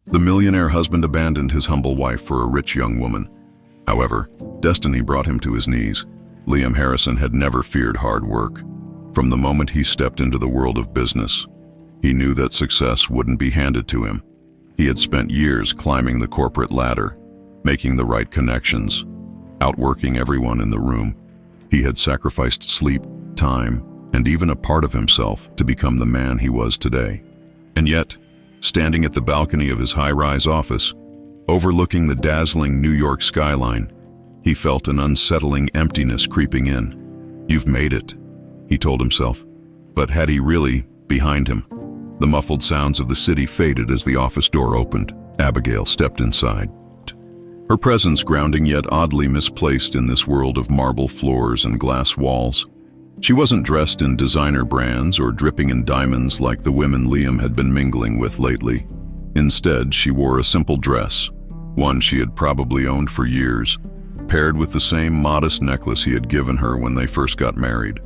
The millionaire husband abandoned his humble wife for a rich young woman. However, destiny brought him to his knees. Liam Harrison had never feared hard work. From the moment he stepped into the world of business, he knew that success wouldn't be handed to him. He had spent years climbing the corporate ladder, making the right connections, outworking everyone in the room. He had sacrificed sleep, time, and even a part of himself to become the man he was today. And yet, standing at the balcony of his high-rise office, overlooking the dazzling New York skyline, he felt an unsettling emptiness creeping in. "You've made it," he told himself. But had he really? Behind him, the muffled sounds of the city faded as the office door opened. Abigail stepped inside. Her presence grounding yet oddly misplaced in this world of marble floors and glass walls. She wasn't dressed in designer brands or dripping in diamonds like the women Liam had been mingling with lately. Instead, she wore a simple dress, one she had probably owned for years, paired with the same modest necklace he had given her when they first got married.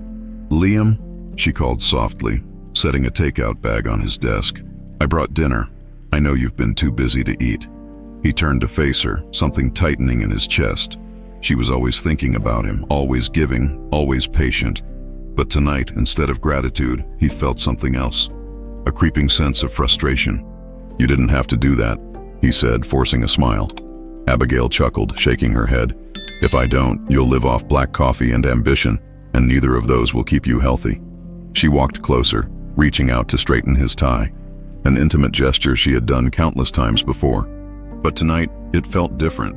"Liam," she called softly, setting a takeout bag on his desk. "I brought dinner. I know you've been too busy to eat." He turned to face her, something tightening in his chest. She was always thinking about him, always giving, always patient. But tonight, instead of gratitude, he felt something else, a creeping sense of frustration. "You didn't have to do that," he said, forcing a smile. Abigail chuckled, shaking her head. "If I don't, you'll live off black coffee and ambition, and neither of those will keep you healthy." She walked closer, reaching out to straighten his tie, an intimate gesture she had done countless times before. But tonight, it felt different.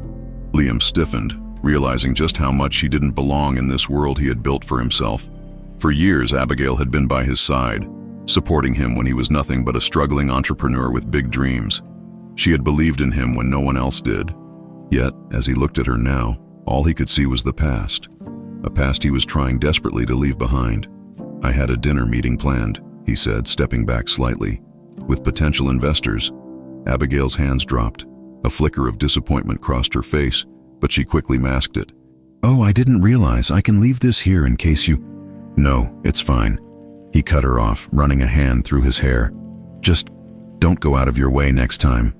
Liam stiffened, realizing just how much he didn't belong in this world he had built for himself. For years, Abigail had been by his side, supporting him when he was nothing but a struggling entrepreneur with big dreams. She had believed in him when no one else did. Yet, as he looked at her now, all he could see was the past. A past he was trying desperately to leave behind. "I had a dinner meeting planned," he said, stepping back slightly. "With potential investors." Abigail's hands dropped. A flicker of disappointment crossed her face, but she quickly masked it. "Oh, I didn't realize. I can leave this here in case you—" "No, it's fine." He cut her off, running a hand through his hair. "Just don't go out of your way next time."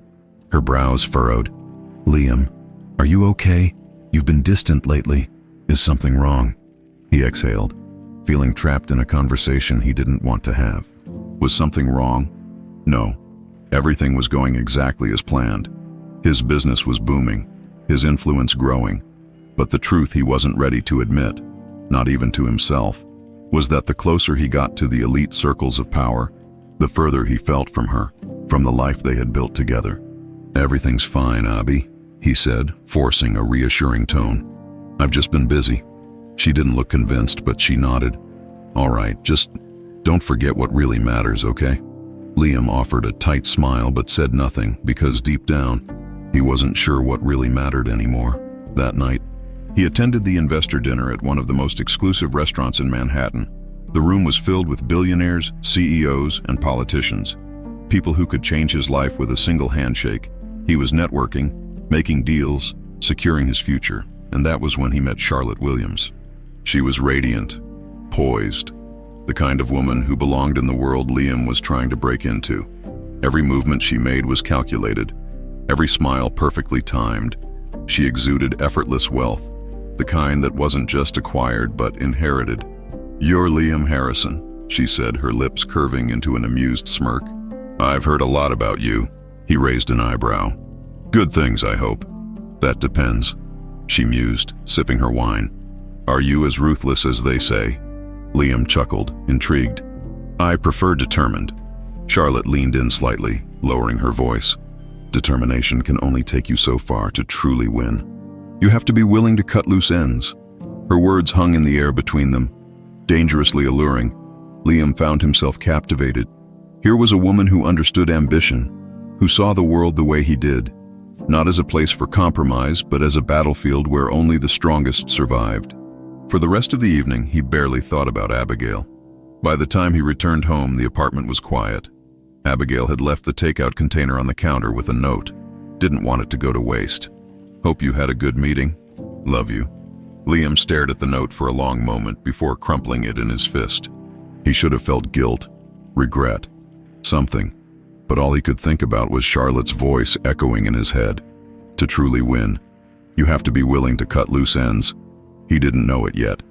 Her brows furrowed. "Liam, are you okay? You've been distant lately. Is something wrong?" He exhaled, feeling trapped in a conversation he didn't want to have. Was something wrong? No. Everything was going exactly as planned. His business was booming, his influence growing. But the truth he wasn't ready to admit, not even to himself, was that the closer he got to the elite circles of power, the further he felt from her, from the life they had built together. "Everything's fine, Abby," he said, forcing a reassuring tone. "I've just been busy." She didn't look convinced, but she nodded. "All right, just don't forget what really matters, okay?" Liam offered a tight smile but said nothing because deep down, he wasn't sure what really mattered anymore. That night, he attended the investor dinner at one of the most exclusive restaurants in Manhattan. The room was filled with billionaires, CEOs, and politicians. People who could change his life with a single handshake. He was networking, making deals, securing his future, and that was when he met Charlotte Williams. She was radiant, poised, the kind of woman who belonged in the world Liam was trying to break into. Every movement she made was calculated, every smile perfectly timed. She exuded effortless wealth, the kind that wasn't just acquired but inherited. "You're Liam Harrison," she said, her lips curving into an amused smirk. "I've heard a lot about you." He raised an eyebrow. "Good things, I hope." "That depends," she mused, sipping her wine. "Are you as ruthless as they say?" Liam chuckled, intrigued. "I prefer determined." Charlotte leaned in slightly, lowering her voice. "Determination can only take you so far to truly win. You have to be willing to cut loose ends." Her words hung in the air between them, dangerously alluring. Liam found himself captivated. Here was a woman who understood ambition, who saw the world the way he did, not as a place for compromise, but as a battlefield where only the strongest survived. For the rest of the evening, he barely thought about Abigail. By the time he returned home, the apartment was quiet. Abigail had left the takeout container on the counter with a note. Didn't want it to go to waste. "Hope you had a good meeting. Love you." Liam stared at the note for a long moment before crumpling it in his fist. He should have felt guilt, regret, something. but all he could think about was Charlotte's voice echoing in his head. To truly win, you have to be willing to cut loose ends. He didn't know it yet,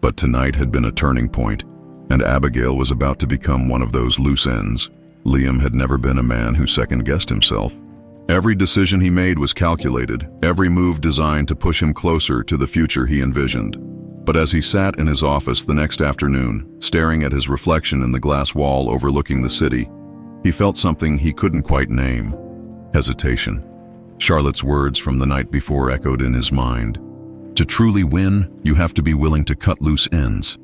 but tonight had been a turning point, and Abigail was about to become one of those loose ends. Liam had never been a man who second-guessed himself. Every decision he made was calculated, every move designed to push him closer to the future he envisioned. But as he sat in his office the next afternoon, staring at his reflection in the glass wall overlooking the city, he felt something he couldn't quite name: hesitation. Charlotte's words from the night before echoed in his mind. To truly win, you have to be willing to cut loose ends.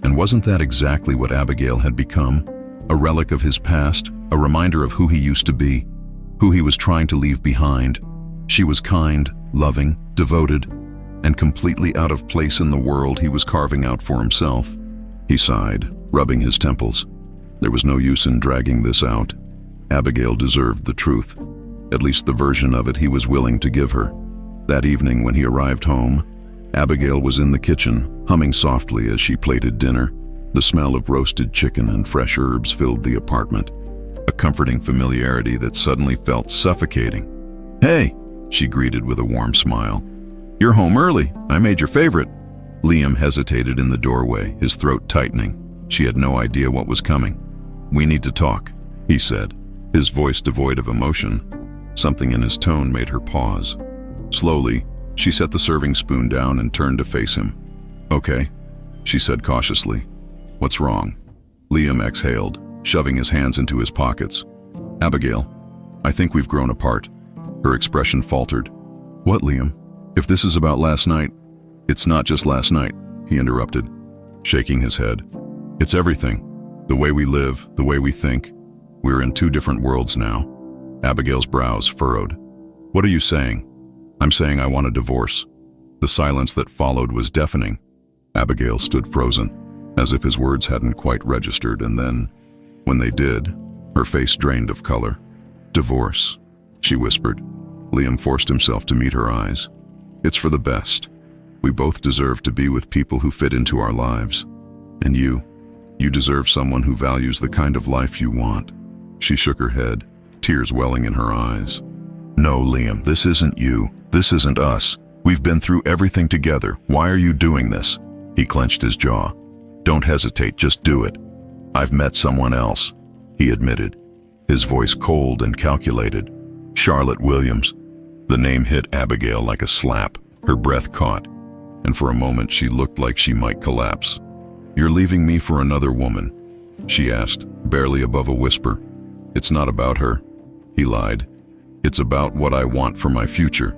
And wasn't that exactly what Abigail had become? A relic of his past, a reminder of who he used to be, who he was trying to leave behind. She was kind, loving, devoted, and completely out of place in the world he was carving out for himself. He sighed, rubbing his temples. There was no use in dragging this out. Abigail deserved the truth, at least the version of it he was willing to give her. That evening when he arrived home, Abigail was in the kitchen, humming softly as she plated dinner. The smell of roasted chicken and fresh herbs filled the apartment, a comforting familiarity that suddenly felt suffocating. "Hey," she greeted with a warm smile. "You're home early. I made your favorite." Liam hesitated in the doorway, his throat tightening. She had no idea what was coming. "We need to talk," he said, his voice devoid of emotion. Something in his tone made her pause. Slowly, she set the serving spoon down and turned to face him. "Okay," she said cautiously. "What's wrong?" Liam exhaled, shoving his hands into his pockets. "Abigail, I think we've grown apart." Her expression faltered. "What, Liam? If this is about last night..." "It's not just last night," he interrupted, shaking his head. "It's everything. The way we live, the way we think. We're in two different worlds now." Abigail's brows furrowed. "What are you saying?" "I'm saying I want a divorce." The silence that followed was deafening. Abigail stood frozen, as if his words hadn't quite registered, and then, when they did, her face drained of color. "Divorce," she whispered. Liam forced himself to meet her eyes. "It's for the best. We both deserve to be with people who fit into our lives. And you deserve someone who values the kind of life you want." She shook her head, tears welling in her eyes. "No, Liam, this isn't you. This isn't us. We've been through everything together. Why are you doing this?" He clenched his jaw. "Don't hesitate, just do it." "I've met someone else," he admitted, his voice cold and calculated. "Charlotte Williams." The name hit Abigail like a slap. Her breath caught, and for a moment she looked like she might collapse. "You're leaving me for another woman?" she asked, barely above a whisper. "It's not about her," he lied. "It's about what I want for my future."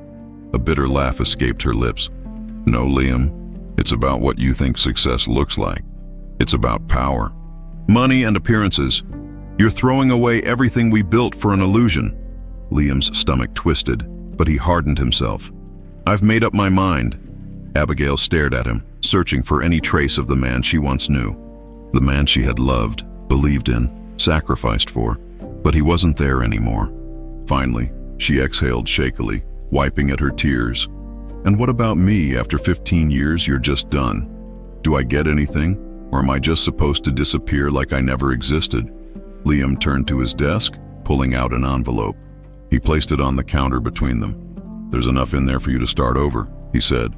A bitter laugh escaped her lips. "No, Liam, it's about what you think success looks like. It's about power, money, and appearances. You're throwing away everything we built for an illusion." Liam's stomach twisted, but he hardened himself. "I've made up my mind." Abigail stared at him, searching for any trace of the man she once knew. The man she had loved, believed in, sacrificed for, but he wasn't there anymore. Finally, she exhaled shakily, wiping at her tears. "And what about me? After 15 years, you're just done. Do I get anything, or am I just supposed to disappear like I never existed?" Liam turned to his desk, pulling out an envelope. He placed it on the counter between them. "There's enough in there for you to start over," he said.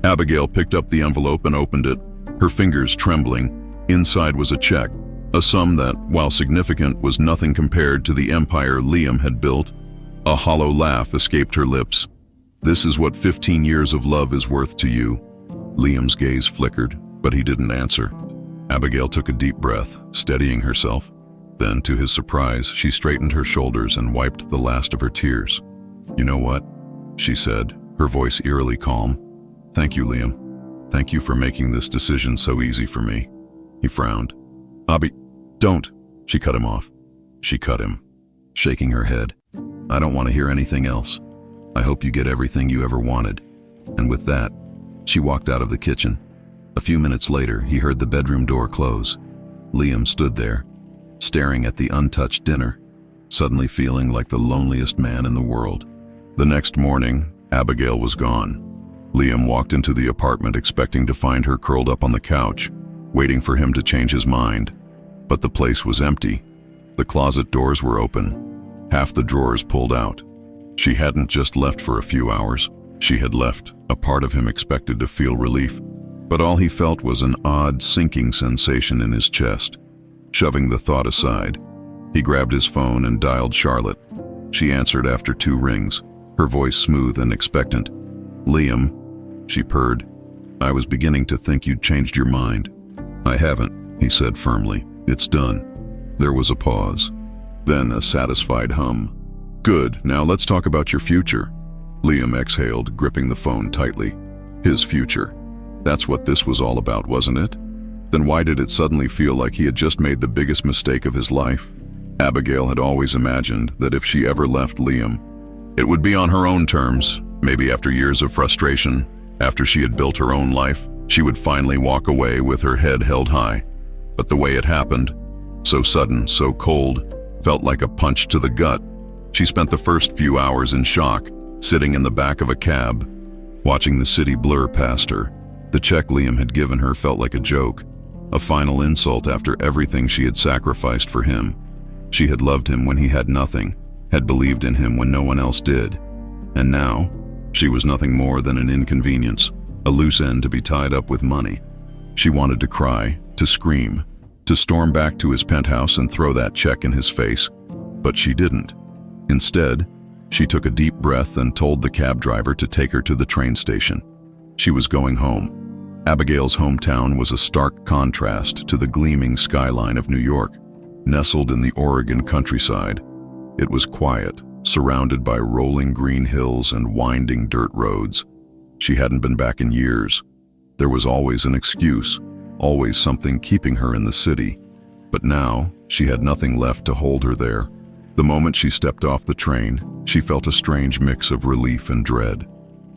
Abigail picked up the envelope and opened it, her fingers trembling. Inside was a check, a sum that, while significant, was nothing compared to the empire Liam had built. A hollow laugh escaped her lips. "This is what 15 years of love is worth to you." Liam's gaze flickered, but he didn't answer. Abigail took a deep breath, steadying herself. Then, to his surprise, she straightened her shoulders and wiped the last of her tears. "You know what?" she said, her voice eerily calm. "Thank you, Liam. Thank you for making this decision so easy for me." He frowned. Don't," she cut him off. She cut him, shaking her head. "I don't want to hear anything else. I hope you get everything you ever wanted." And with that, she walked out of the kitchen. A few minutes later, he heard the bedroom door close. Liam stood there, staring at the untouched dinner, suddenly feeling like the loneliest man in the world. The next morning, Abigail was gone. Liam walked into the apartment expecting to find her curled up on the couch, waiting for him to change his mind. But the place was empty. The closet doors were open, half the drawers pulled out. She hadn't just left for a few hours. She had left. A part of him expected to feel relief, but all he felt was an odd, sinking sensation in his chest. Shoving the thought aside, he grabbed his phone and dialed Charlotte. She answered after 2 rings, her voice smooth and expectant. "Liam," she purred, "I was beginning to think you'd changed your mind." "I haven't," he said firmly. "It's done." There was a pause, then a satisfied hum. "Good, now let's talk about your future." Liam exhaled, gripping the phone tightly. His future. That's what this was all about, wasn't it? Then why did it suddenly feel like he had just made the biggest mistake of his life? Abigail had always imagined that if she ever left Liam, it would be on her own terms. Maybe after years of frustration, after she had built her own life, she would finally walk away with her head held high. But the way it happened, so sudden, so cold, felt like a punch to the gut. She spent the first few hours in shock, sitting in the back of a cab, watching the city blur past her. The check Liam had given her felt like a joke, a final insult after everything she had sacrificed for him. She had loved him when he had nothing, had believed in him when no one else did. And now, she was nothing more than an inconvenience, a loose end to be tied up with money. She wanted to cry, to scream, to storm back to his penthouse and throw that check in his face, but she didn't. Instead, she took a deep breath and told the cab driver to take her to the train station. She was going home. Abigail's hometown was a stark contrast to the gleaming skyline of New York. Nestled in the Oregon countryside, it was quiet, surrounded by rolling green hills and winding dirt roads. She hadn't been back in years. There was always an excuse, always something keeping her in the city. But now, she had nothing left to hold her there. The moment she stepped off the train, she felt a strange mix of relief and dread.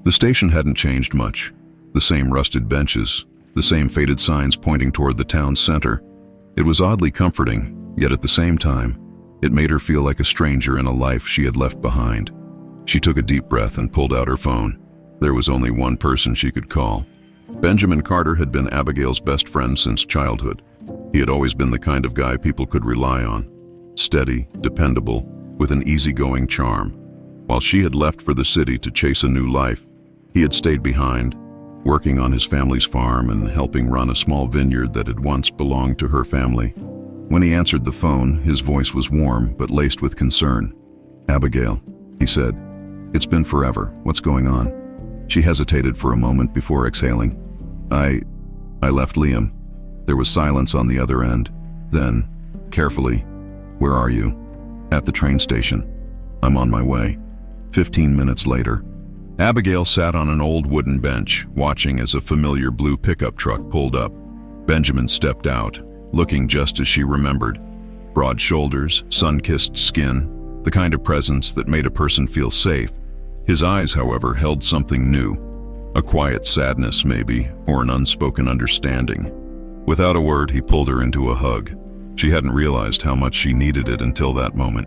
The station hadn't changed much. The same rusted benches, the same faded signs pointing toward the town center. It was oddly comforting, yet at the same time, it made her feel like a stranger in a life she had left behind. She took a deep breath and pulled out her phone. There was only one person she could call. Benjamin Carter had been Abigail's best friend since childhood. He had always been the kind of guy people could rely on. Steady, dependable, with an easygoing charm. While she had left for the city to chase a new life, he had stayed behind, working on his family's farm and helping run a small vineyard that had once belonged to her family. When he answered the phone, his voice was warm but laced with concern. "Abigail," he said, "it's been forever. What's going on?" She hesitated for a moment before exhaling. I left Liam." There was silence on the other end. Then, carefully, "Where are you?" "At the train station. I'm on my way." 15 minutes later, Abigail sat on an old wooden bench, watching as a familiar blue pickup truck pulled up. Benjamin stepped out, looking just as she remembered. Broad shoulders, sun-kissed skin, the kind of presence that made a person feel safe. His eyes, however, held something new. A quiet sadness, maybe, or an unspoken understanding. Without a word, he pulled her into a hug. She hadn't realized how much she needed it until that moment.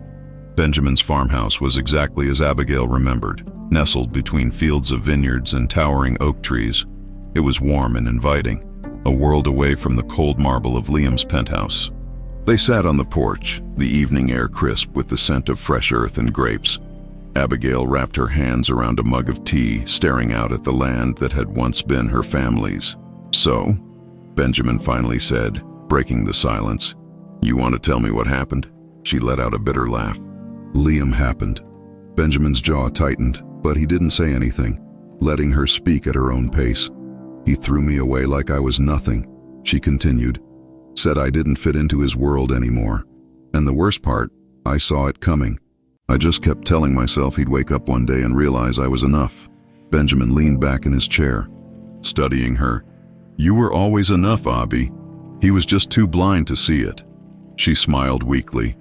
Benjamin's farmhouse was exactly as Abigail remembered, nestled between fields of vineyards and towering oak trees. It was warm and inviting, a world away from the cold marble of Liam's penthouse. They sat on the porch, the evening air crisp with the scent of fresh earth and grapes. Abigail wrapped her hands around a mug of tea, staring out at the land that had once been her family's. "So," Benjamin finally said, breaking the silence, "you want to tell me what happened?" She let out a bitter laugh. "Liam happened." Benjamin's jaw tightened, but he didn't say anything, letting her speak at her own pace. "He threw me away like I was nothing," she continued. "Said I didn't fit into his world anymore. And the worst part, I saw it coming. I just kept telling myself he'd wake up one day and realize I was enough." Benjamin leaned back in his chair, studying her. "You were always enough, Abby. He was just too blind to see it." She smiled weakly.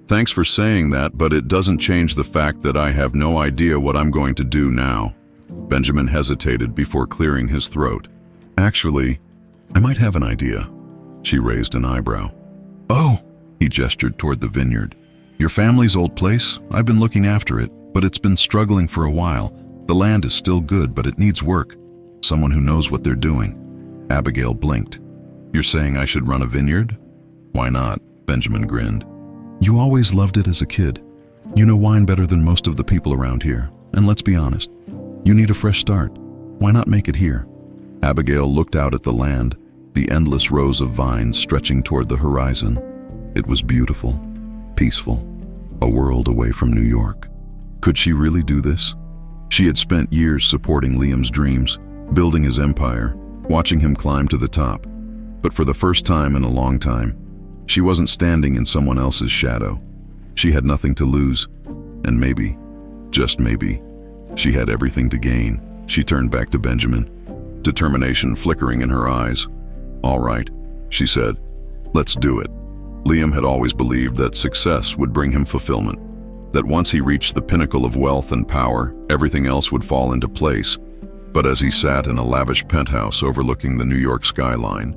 "Thanks for saying that, but it doesn't change the fact that I have no idea what I'm going to do now." Benjamin hesitated before clearing his throat. "Actually, I might have an idea." She raised an eyebrow. "Oh," he gestured toward the vineyard. "Your family's old place? I've been looking after it, but it's been struggling for a while. The land is still good, but it needs work. Someone who knows what they're doing." Abigail blinked. "You're saying I should run a vineyard?" "Why not?" Benjamin grinned. "You always loved it as a kid. You know wine better than most of the people around here, and let's be honest, you need a fresh start. Why not make it here? Abigail looked out at the land, the endless rows of vines stretching toward the horizon. It was beautiful, peaceful, a world away from New York. Could she really do this? She had spent years supporting Liam's dreams, building his empire, watching him climb to the top. But for the first time in a long time, she wasn't standing in someone else's shadow. She had nothing to lose, and maybe, just maybe, she had everything to gain. She turned back to Benjamin, determination flickering in her eyes. "All right," she said, "let's do it." Liam had always believed that success would bring him fulfillment, that once he reached the pinnacle of wealth and power, everything else would fall into place. But as he sat in a lavish penthouse overlooking the New York skyline,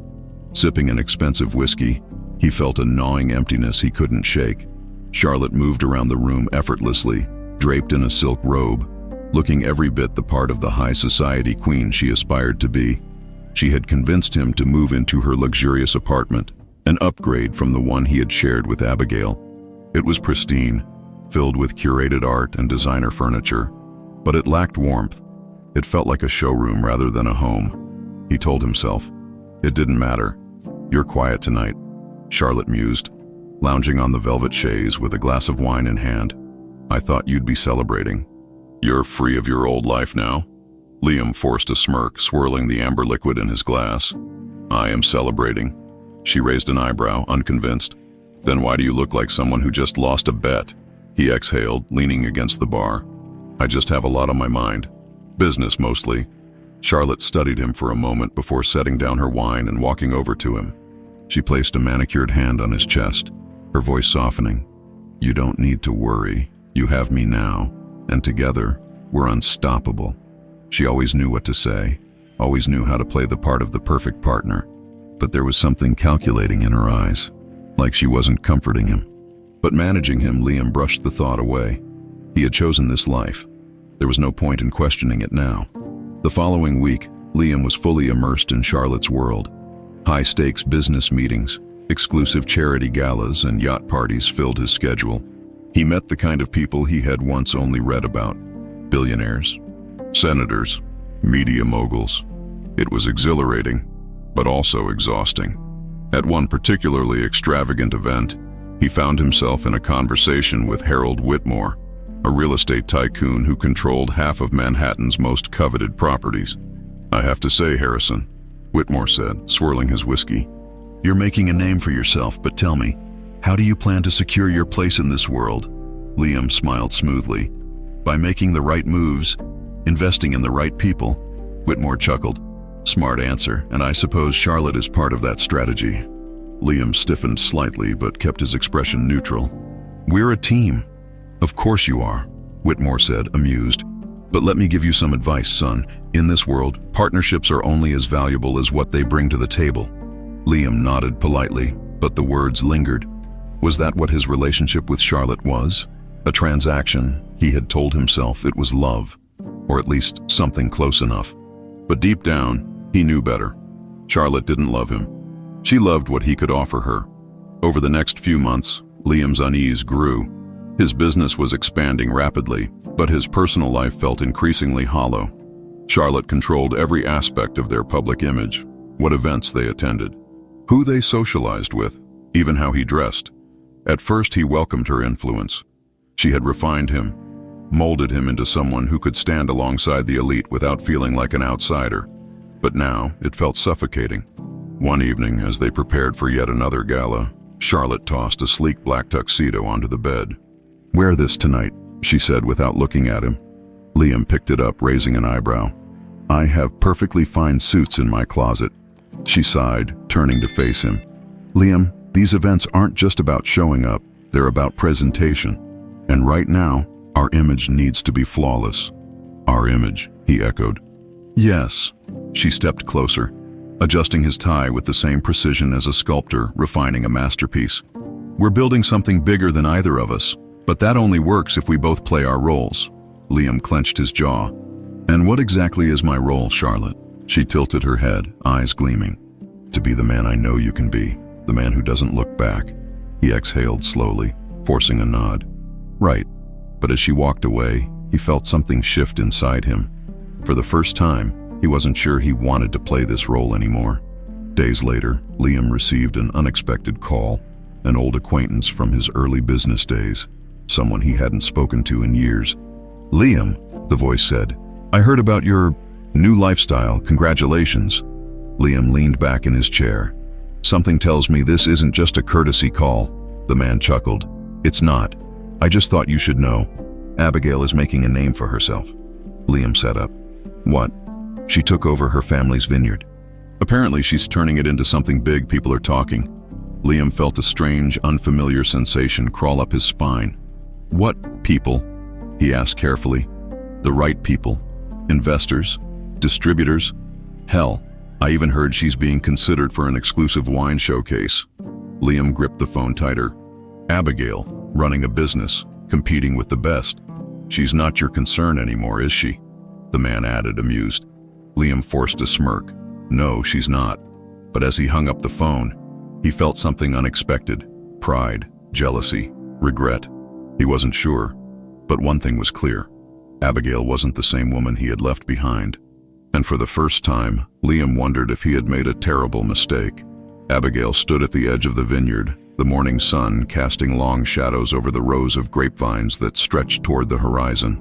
sipping an expensive whiskey, he felt a gnawing emptiness he couldn't shake. Charlotte moved around the room effortlessly, draped in a silk robe, looking every bit the part of the high society queen she aspired to be. She had convinced him to move into her luxurious apartment, an upgrade from the one he had shared with Abigail. It was pristine, filled with curated art and designer furniture, but it lacked warmth. It felt like a showroom rather than a home. He told himself, "It didn't matter. You're quiet tonight," Charlotte mused, lounging on the velvet chaise with a glass of wine in hand. "I thought you'd be celebrating." "You're free of your old life now?" Liam forced a smirk, swirling the amber liquid in his glass. "I am celebrating." She raised an eyebrow, unconvinced. "Then why do you look like someone who just lost a bet?" He exhaled, leaning against the bar. "I just have a lot on my mind. Business, mostly." Charlotte studied him for a moment before setting down her wine and walking over to him. She placed a manicured hand on his chest, her voice softening. "You don't need to worry. You have me now, and together, we're unstoppable." She always knew what to say, always knew how to play the part of the perfect partner. But there was something calculating in her eyes, like she wasn't comforting him. But managing him, Liam brushed the thought away. He had chosen this life. There was no point in questioning it now. The following week, Liam was fully immersed in Charlotte's world. High-stakes business meetings, exclusive charity galas, and yacht parties filled his schedule. He met the kind of people he had once only read about: billionaires, senators, media moguls. It was exhilarating, but also exhausting. At one particularly extravagant event, he found himself in a conversation with Harold Whitmore, a real estate tycoon who controlled half of Manhattan's most coveted properties. "I have to say, Harrison," Whitmore said, swirling his whiskey, "you're making a name for yourself, but tell me, how do you plan to secure your place in this world?" Liam smiled smoothly. "By making the right moves, investing in the right people." Whitmore chuckled. "Smart answer, and I suppose Charlotte is part of that strategy." Liam stiffened slightly but kept his expression neutral. "We're a team." "Of course you are," Whitmore said, amused. "But let me give you some advice, son. In this world, partnerships are only as valuable as what they bring to the table." Liam nodded politely, but the words lingered. Was that what his relationship with Charlotte was? A transaction? He had told himself it was love, or at least something close enough. But deep down, he knew better. Charlotte didn't love him. She loved what he could offer her. Over the next few months, Liam's unease grew. His business was expanding rapidly, but his personal life felt increasingly hollow. Charlotte controlled every aspect of their public image, what events they attended, who they socialized with, even how he dressed. At first, he welcomed her influence. She had refined him, molded him into someone who could stand alongside the elite without feeling like an outsider. But now, it felt suffocating. One evening, as they prepared for yet another gala, Charlotte tossed a sleek black tuxedo onto the bed. "Wear this tonight," she said without looking at him. Liam picked it up, raising an eyebrow. "I have perfectly fine suits in my closet," she sighed, turning to face him. "Liam, these events aren't just about showing up, they're about presentation. And right now, our image needs to be flawless." "Our image," he echoed. "Yes." She stepped closer, adjusting his tie with the same precision as a sculptor refining a masterpiece. "We're building something bigger than either of us, but that only works if we both play our roles." Liam clenched his jaw. "And what exactly is my role, Charlotte?" She tilted her head, eyes gleaming. "To be the man I know you can be, the man who doesn't look back." He exhaled slowly, forcing a nod. "Right, But as she walked away, he felt something shift inside him. For the first time, he wasn't sure he wanted to play this role anymore. Days later, Liam received an unexpected call, an old acquaintance from his early business days, someone he hadn't spoken to in years. "Liam," the voice said, "I heard about your new lifestyle. Congratulations." Liam leaned back in his chair. "Something tells me this isn't just a courtesy call." The man chuckled. "It's not. I just thought you should know. Abigail is making a name for herself." Liam sat up. "What?" "She took over her family's vineyard. Apparently she's turning it into something big. People are talking." Liam felt a strange, unfamiliar sensation crawl up his spine. "What people?" he asked carefully. "The right people. Investors? Distributors? Hell, I even heard she's being considered for an exclusive wine showcase." Liam gripped the phone tighter. "Abigail, running a business, competing with the best. She's not your concern anymore, is she?" The man added, amused. Liam forced a smirk. "No, she's not." But as he hung up the phone, he felt something unexpected. Pride, jealousy, regret. He wasn't sure. But one thing was clear. Abigail wasn't the same woman he had left behind. And for the first time, Liam wondered if he had made a terrible mistake. Abigail stood at the edge of the vineyard, the morning sun casting long shadows over the rows of grapevines that stretched toward the horizon.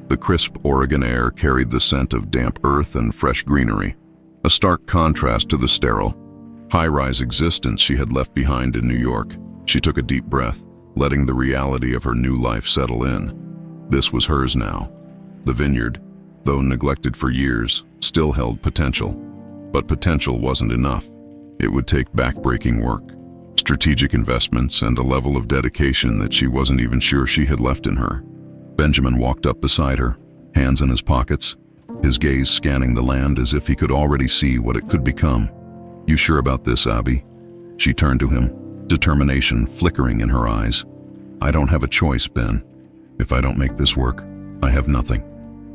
The crisp Oregon air carried the scent of damp earth and fresh greenery, a stark contrast to the sterile, high-rise existence she had left behind in New York. She took a deep breath, letting the reality of her new life settle in. This was hers now. The vineyard, though neglected for years, still held potential. But potential wasn't enough. It would take back-breaking work, strategic investments, and a level of dedication that she wasn't even sure she had left in her. Benjamin walked up beside her, hands in his pockets, his gaze scanning the land as if he could already see what it could become. "You sure about this, Abby?" She turned to him, determination flickering in her eyes. "I don't have a choice, Ben. If I don't make this work, I have nothing."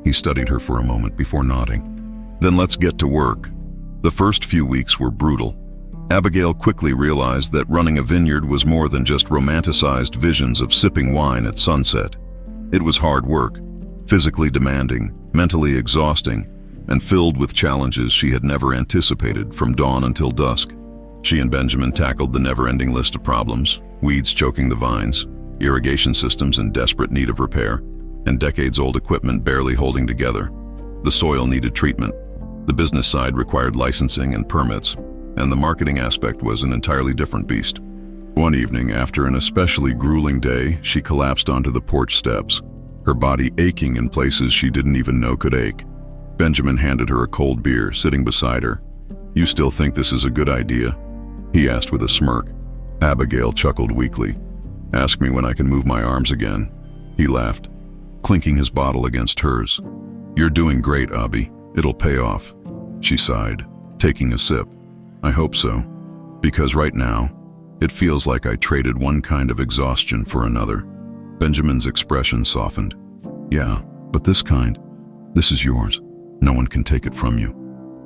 He studied her for a moment before nodding. "Then let's get to work." The first few weeks were brutal. Abigail quickly realized that running a vineyard was more than just romanticized visions of sipping wine at sunset. It was hard work, physically demanding, mentally exhausting, and filled with challenges she had never anticipated from dawn until dusk. She and Benjamin tackled the never-ending list of problems: weeds choking the vines, irrigation systems in desperate need of repair, and decades-old equipment barely holding together. The soil needed treatment. The business side required licensing and permits, and the marketing aspect was an entirely different beast. One evening, after an especially grueling day, she collapsed onto the porch steps, her body aching in places she didn't even know could ache. Benjamin handed her a cold beer, sitting beside her. "You still think this is a good idea?" he asked with a smirk. Abigail chuckled weakly. "Ask me when I can move my arms again." He laughed, clinking his bottle against hers. "You're doing great, Abby. It'll pay off." She sighed, taking a sip. "I hope so, because right now, it feels like I traded one kind of exhaustion for another." Benjamin's expression softened. "Yeah, but this kind, this is yours. No one can take it from you."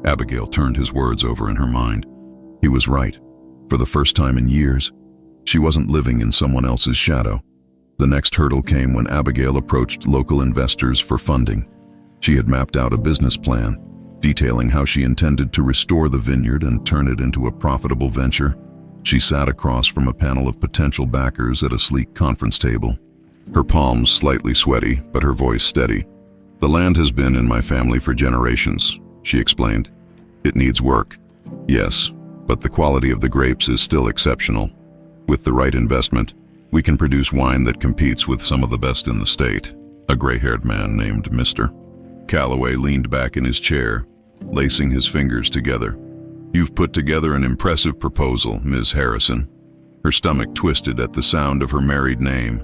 Abigail turned his words over in her mind. He was right. For the first time in years, she wasn't living in someone else's shadow. The next hurdle came when Abigail approached local investors for funding. She had mapped out a business plan, detailing how she intended to restore the vineyard and turn it into a profitable venture. She sat across from a panel of potential backers at a sleek conference table, her palms slightly sweaty, but her voice steady. "The land has been in my family for generations," she explained. "It needs work, yes, but the quality of the grapes is still exceptional. With the right investment, we can produce wine that competes with some of the best in the state." A gray-haired man named Mr. Calloway leaned back in his chair, lacing his fingers together. "You've put together an impressive proposal, Ms. Harrison." Her stomach twisted at the sound of her married name.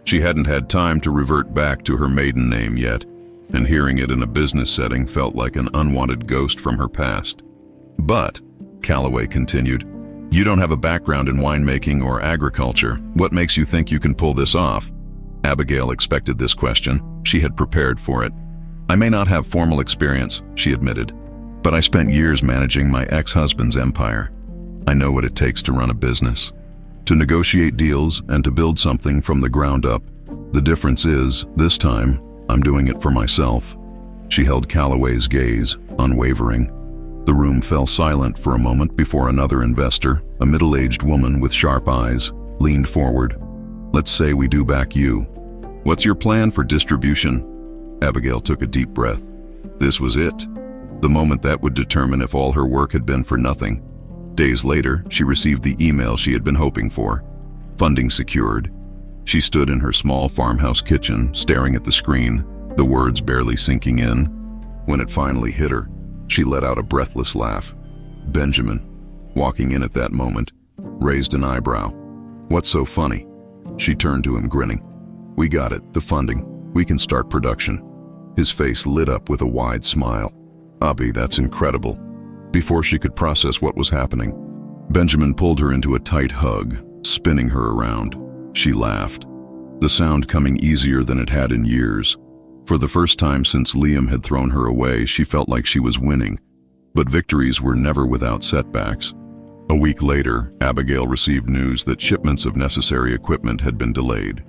She hadn't had time to revert back to her maiden name yet, and hearing it in a business setting felt like an unwanted ghost from her past. "But," Calloway continued, "you don't have a background in winemaking or agriculture. What makes you think you can pull this off?" Abigail expected this question. She had prepared for it. "I may not have formal experience," she admitted, "but I spent years managing my ex-husband's empire. I know what it takes to run a business, to negotiate deals and to build something from the ground up. The difference is, this time, I'm doing it for myself." She held Calloway's gaze, unwavering. The room fell silent for a moment before another investor, a middle-aged woman with sharp eyes, leaned forward. "Let's say we do back you. What's your plan for distribution?" Abigail took a deep breath. This was it. The moment that would determine if all her work had been for nothing. Days later, she received the email she had been hoping for. Funding secured. She stood in her small farmhouse kitchen, staring at the screen, the words barely sinking in. When it finally hit her, she let out a breathless laugh. Benjamin, walking in at that moment, raised an eyebrow. "What's so funny?" She turned to him, grinning. "We got it, the funding. We can start production." His face lit up with a wide smile. "Abi, that's incredible." Before she could process what was happening, Benjamin pulled her into a tight hug, spinning her around. She laughed, the sound coming easier than it had in years. For the first time since Liam had thrown her away, she felt like she was winning. But victories were never without setbacks. A week later, Abigail received news that shipments of necessary equipment had been delayed,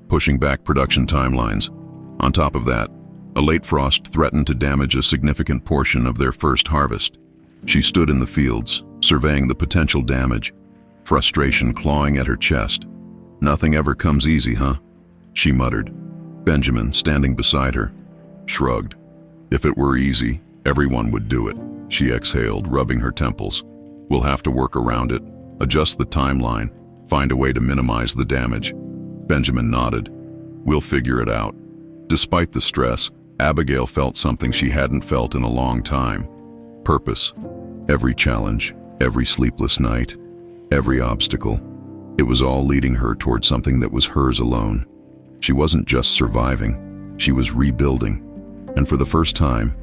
pushing back production timelines. On top of that, a late frost threatened to damage a significant portion of their first harvest. She stood in the fields, surveying the potential damage, frustration clawing at her chest. "Nothing ever comes easy, huh?" she muttered. Benjamin, standing beside her, shrugged. "If it were easy, everyone would do it," she exhaled, rubbing her temples. "We'll have to work around it, adjust the timeline, find a way to minimize the damage." Benjamin nodded. "We'll figure it out." Despite the stress, Abigail felt something she hadn't felt in a long time. Purpose. Every challenge, every sleepless night, every obstacle. It was all leading her toward something that was hers alone. She wasn't just surviving, she was rebuilding. And for the first time,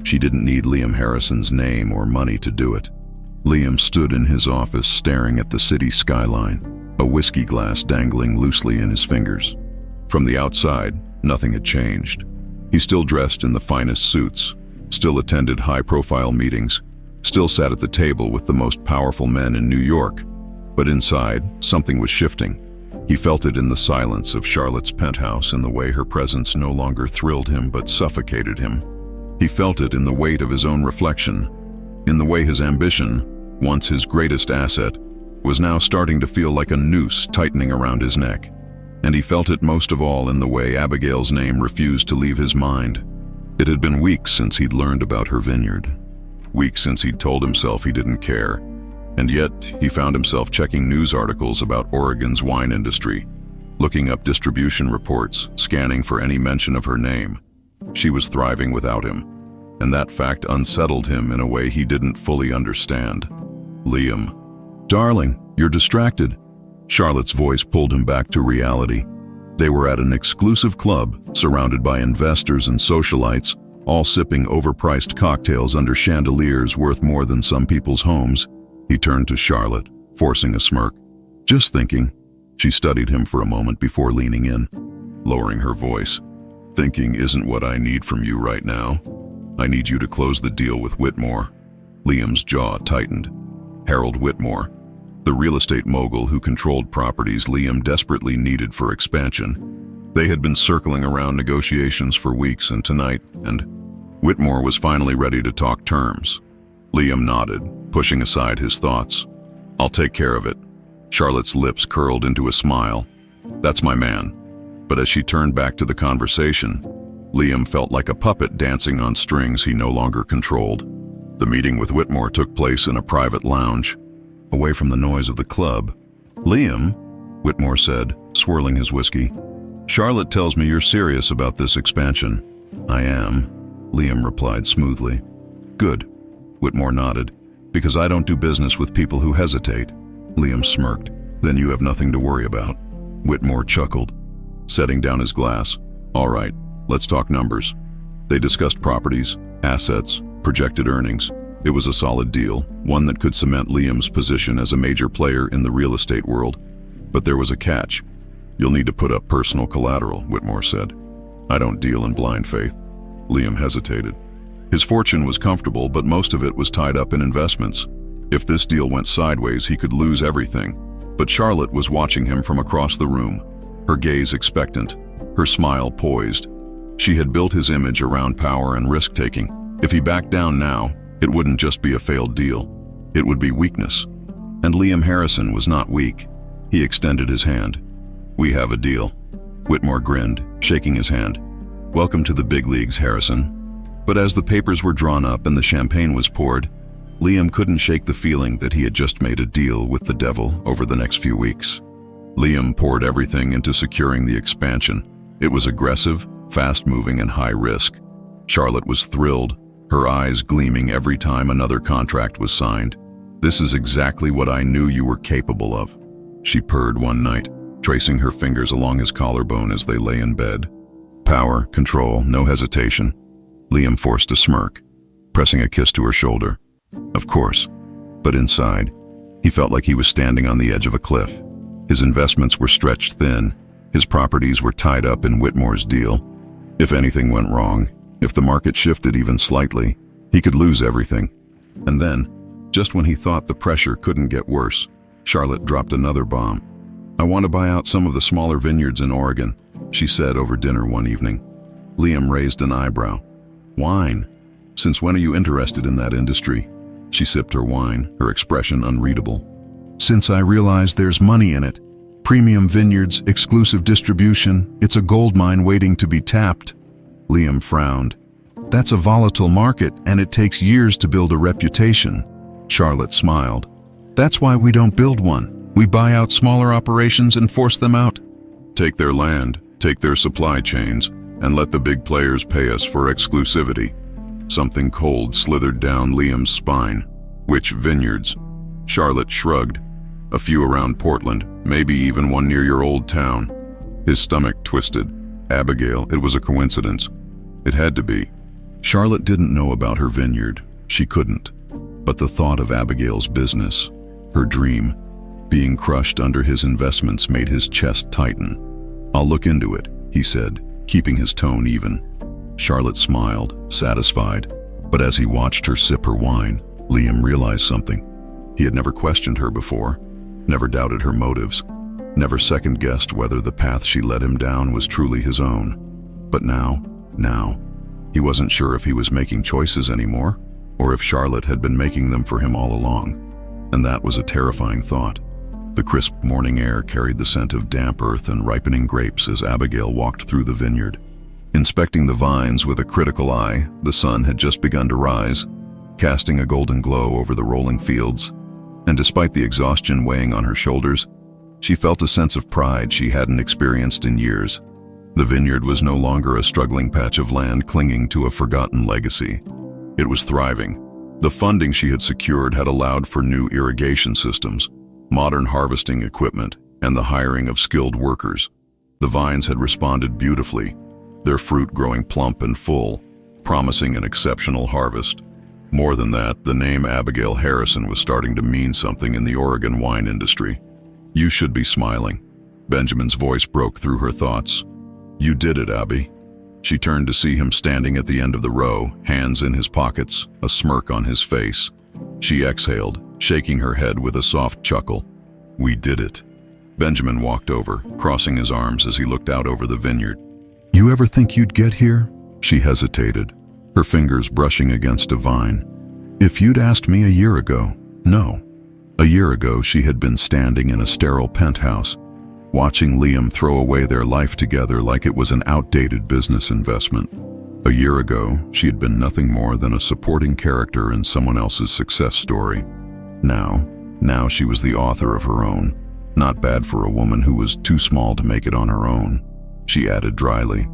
she didn't need Liam Harrison's name or money to do it. Liam stood in his office staring at the city skyline, a whiskey glass dangling loosely in his fingers. From the outside, nothing had changed. He still dressed in the finest suits, still attended high-profile meetings, still sat at the table with the most powerful men in New York. But inside, something was shifting. He felt it in the silence of Charlotte's penthouse, in the way her presence no longer thrilled him but suffocated him. He felt it in the weight of his own reflection, in the way his ambition, once his greatest asset, was now starting to feel like a noose tightening around his neck. And he felt it most of all in the way Abigail's name refused to leave his mind. It had been weeks since he'd learned about her vineyard. Weeks since he'd told himself he didn't care. And yet, he found himself checking news articles about Oregon's wine industry, looking up distribution reports, scanning for any mention of her name. She was thriving without him, and that fact unsettled him in a way he didn't fully understand. "Liam." "Darling, you're distracted." Charlotte's voice pulled him back to reality. They were at an exclusive club, surrounded by investors and socialites, all sipping overpriced cocktails under chandeliers worth more than some people's homes. He turned to Charlotte, forcing a smirk. "Just thinking." She studied him for a moment before leaning in, lowering her voice. "Thinking isn't what I need from you right now. I need you to close the deal with Whitmore." Liam's jaw tightened. Harold Whitmore, the real estate mogul who controlled properties Liam desperately needed for expansion. They had been circling around negotiations for weeks, and tonight, Whitmore was finally ready to talk terms. Liam nodded, pushing aside his thoughts. "I'll take care of it." Charlotte's lips curled into a smile. "That's my man." But as she turned back to the conversation, Liam felt like a puppet dancing on strings he no longer controlled. The meeting with Whitmore took place in a private lounge, away from the noise of the club. "Liam," Whitmore said, swirling his whiskey, "Charlotte tells me you're serious about this expansion." "I am," Liam replied smoothly. "Good," Whitmore nodded, "because I don't do business with people who hesitate." Liam smirked. "Then you have nothing to worry about." Whitmore chuckled, setting down his glass. "All right, let's talk numbers." They discussed properties, assets, projected earnings. It was a solid deal, one that could cement Liam's position as a major player in the real estate world. But there was a catch. "You'll need to put up personal collateral," Whitmore said. "I don't deal in blind faith." Liam hesitated. His fortune was comfortable, but most of it was tied up in investments. If this deal went sideways, he could lose everything. But Charlotte was watching him from across the room, her gaze expectant, her smile poised. She had built his image around power and risk-taking. If he backed down now, it wouldn't just be a failed deal. It would be weakness. And Liam Harrison was not weak. He extended his hand. "We have a deal." Whitmore grinned, shaking his hand. "Welcome to the big leagues, Harrison." But as the papers were drawn up and the champagne was poured, Liam couldn't shake the feeling that he had just made a deal with the devil over the next few weeks. Liam poured everything into securing the expansion. It was aggressive, fast-moving, and high-risk. Charlotte was thrilled, her eyes gleaming every time another contract was signed. "This is exactly what I knew you were capable of," she purred one night, tracing her fingers along his collarbone as they lay in bed. Power, control, no hesitation. Liam forced a smirk, pressing a kiss to her shoulder. Of course. But inside, he felt like he was standing on the edge of a cliff. His investments were stretched thin. His properties were tied up in Whitmore's deal. If anything went wrong, if the market shifted even slightly, he could lose everything. And then, just when he thought the pressure couldn't get worse, Charlotte dropped another bomb. "I want to buy out some of the smaller vineyards in Oregon," she said over dinner one evening. Liam raised an eyebrow. "Wine? Since when are you interested in that industry?" She sipped her wine, her expression unreadable. "Since I realize there's money in it. Premium vineyards, exclusive distribution, it's a gold mine waiting to be tapped." Liam frowned. "That's a volatile market, and it takes years to build a reputation." Charlotte smiled. "That's why we don't build one. We buy out smaller operations and force them out." "Take their land, take their supply chains, and let the big players pay us for exclusivity." Something cold slithered down Liam's spine. "Which vineyards?" Charlotte shrugged. "A few around Portland, maybe even one near your old town." His stomach twisted. Abigail, it was a coincidence. It had to be. Charlotte didn't know about her vineyard. She couldn't. But the thought of Abigail's business, her dream, being crushed under his investments made his chest tighten. "I'll look into it," he said, keeping his tone even. Charlotte smiled, satisfied, but as he watched her sip her wine, Liam realized something. He had never questioned her before, never doubted her motives, never second-guessed whether the path she led him down was truly his own. But now, he wasn't sure if he was making choices anymore, or if Charlotte had been making them for him all along. And that was a terrifying thought. The crisp morning air carried the scent of damp earth and ripening grapes as Abigail walked through the vineyard. Inspecting the vines with a critical eye, the sun had just begun to rise, casting a golden glow over the rolling fields. And despite the exhaustion weighing on her shoulders, she felt a sense of pride she hadn't experienced in years. The vineyard was no longer a struggling patch of land clinging to a forgotten legacy. It was thriving. The funding she had secured had allowed for new irrigation systems, modern harvesting equipment, and the hiring of skilled workers. The vines had responded beautifully, their fruit growing plump and full, promising an exceptional harvest. More than that, the name Abigail Harrison was starting to mean something in the Oregon wine industry. "You should be smiling." Benjamin's voice broke through her thoughts. "You did it, Abby." She turned to see him standing at the end of the row, hands in his pockets, a smirk on his face. She exhaled, shaking her head with a soft chuckle. "We did it." Benjamin walked over, crossing his arms as he looked out over the vineyard. "You ever think you'd get here?" She hesitated, her fingers brushing against a vine. "If you'd asked me a year ago, no." A year ago, she had been standing in a sterile penthouse, watching Liam throw away their life together like it was an outdated business investment. A year ago, she had been nothing more than a supporting character in someone else's success story. Now she was the author of her own. Not bad for a woman who was too small to make it on her own, she added dryly.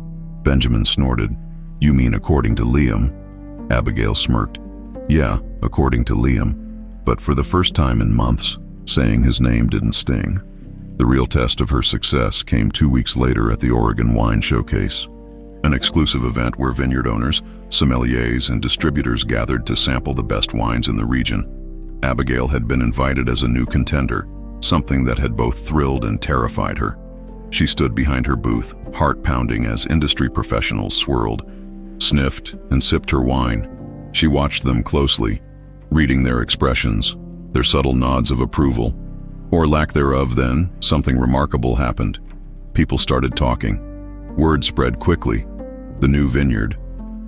Benjamin snorted. "You mean according to Liam?" Abigail smirked. "Yeah, according to Liam. But for the first time in months, saying his name didn't sting." The real test of her success came 2 weeks later at the Oregon Wine Showcase, an exclusive event where vineyard owners, sommeliers, and distributors gathered to sample the best wines in the region. Abigail had been invited as a new contender, something that had both thrilled and terrified her. She stood behind her booth, heart pounding as industry professionals swirled, sniffed, and sipped her wine. She watched them closely, reading their expressions, their subtle nods of approval, or lack thereof. Then something remarkable happened. People started talking. Word spread quickly. The new vineyard,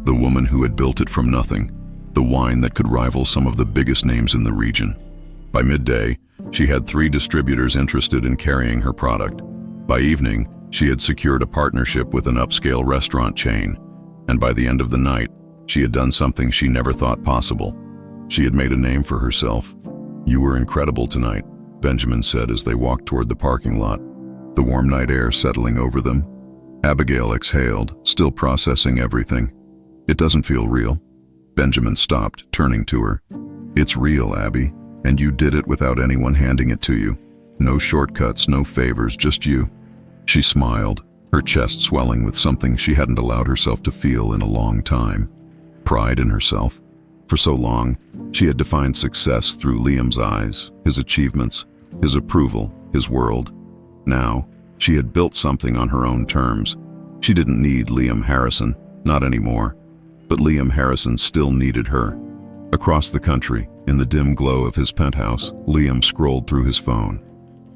the woman who had built it from nothing, the wine that could rival some of the biggest names in the region. By midday, she had 3 distributors interested in carrying her product. By evening, she had secured a partnership with an upscale restaurant chain, and by the end of the night, she had done something she never thought possible. She had made a name for herself. "You were incredible tonight," Benjamin said as they walked toward the parking lot, the warm night air settling over them. Abigail exhaled, still processing everything. "It doesn't feel real." Benjamin stopped, turning to her. "It's real, Abby, and you did it without anyone handing it to you. No shortcuts, no favors, just you." She smiled, her chest swelling with something she hadn't allowed herself to feel in a long time. Pride in herself. For so long, she had defined success through Liam's eyes, his achievements, his approval, his world. Now, she had built something on her own terms. She didn't need Liam Harrison, not anymore. But Liam Harrison still needed her. Across the country, in the dim glow of his penthouse, Liam scrolled through his phone,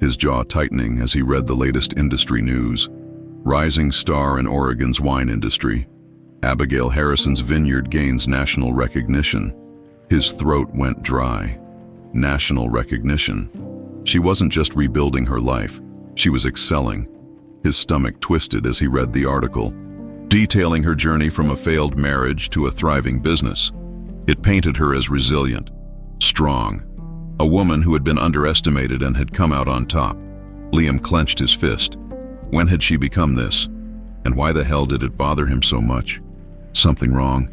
his jaw tightening as he read the latest industry news. Rising star in Oregon's wine industry. Abigail Harrison's vineyard gains national recognition. His throat went dry. National recognition. She wasn't just rebuilding her life, she was excelling. His stomach twisted as he read the article, detailing her journey from a failed marriage to a thriving business. It painted her as resilient, strong, a woman who had been underestimated and had come out on top. Liam clenched his fist. When had she become this? And why the hell did it bother him so much? Something wrong?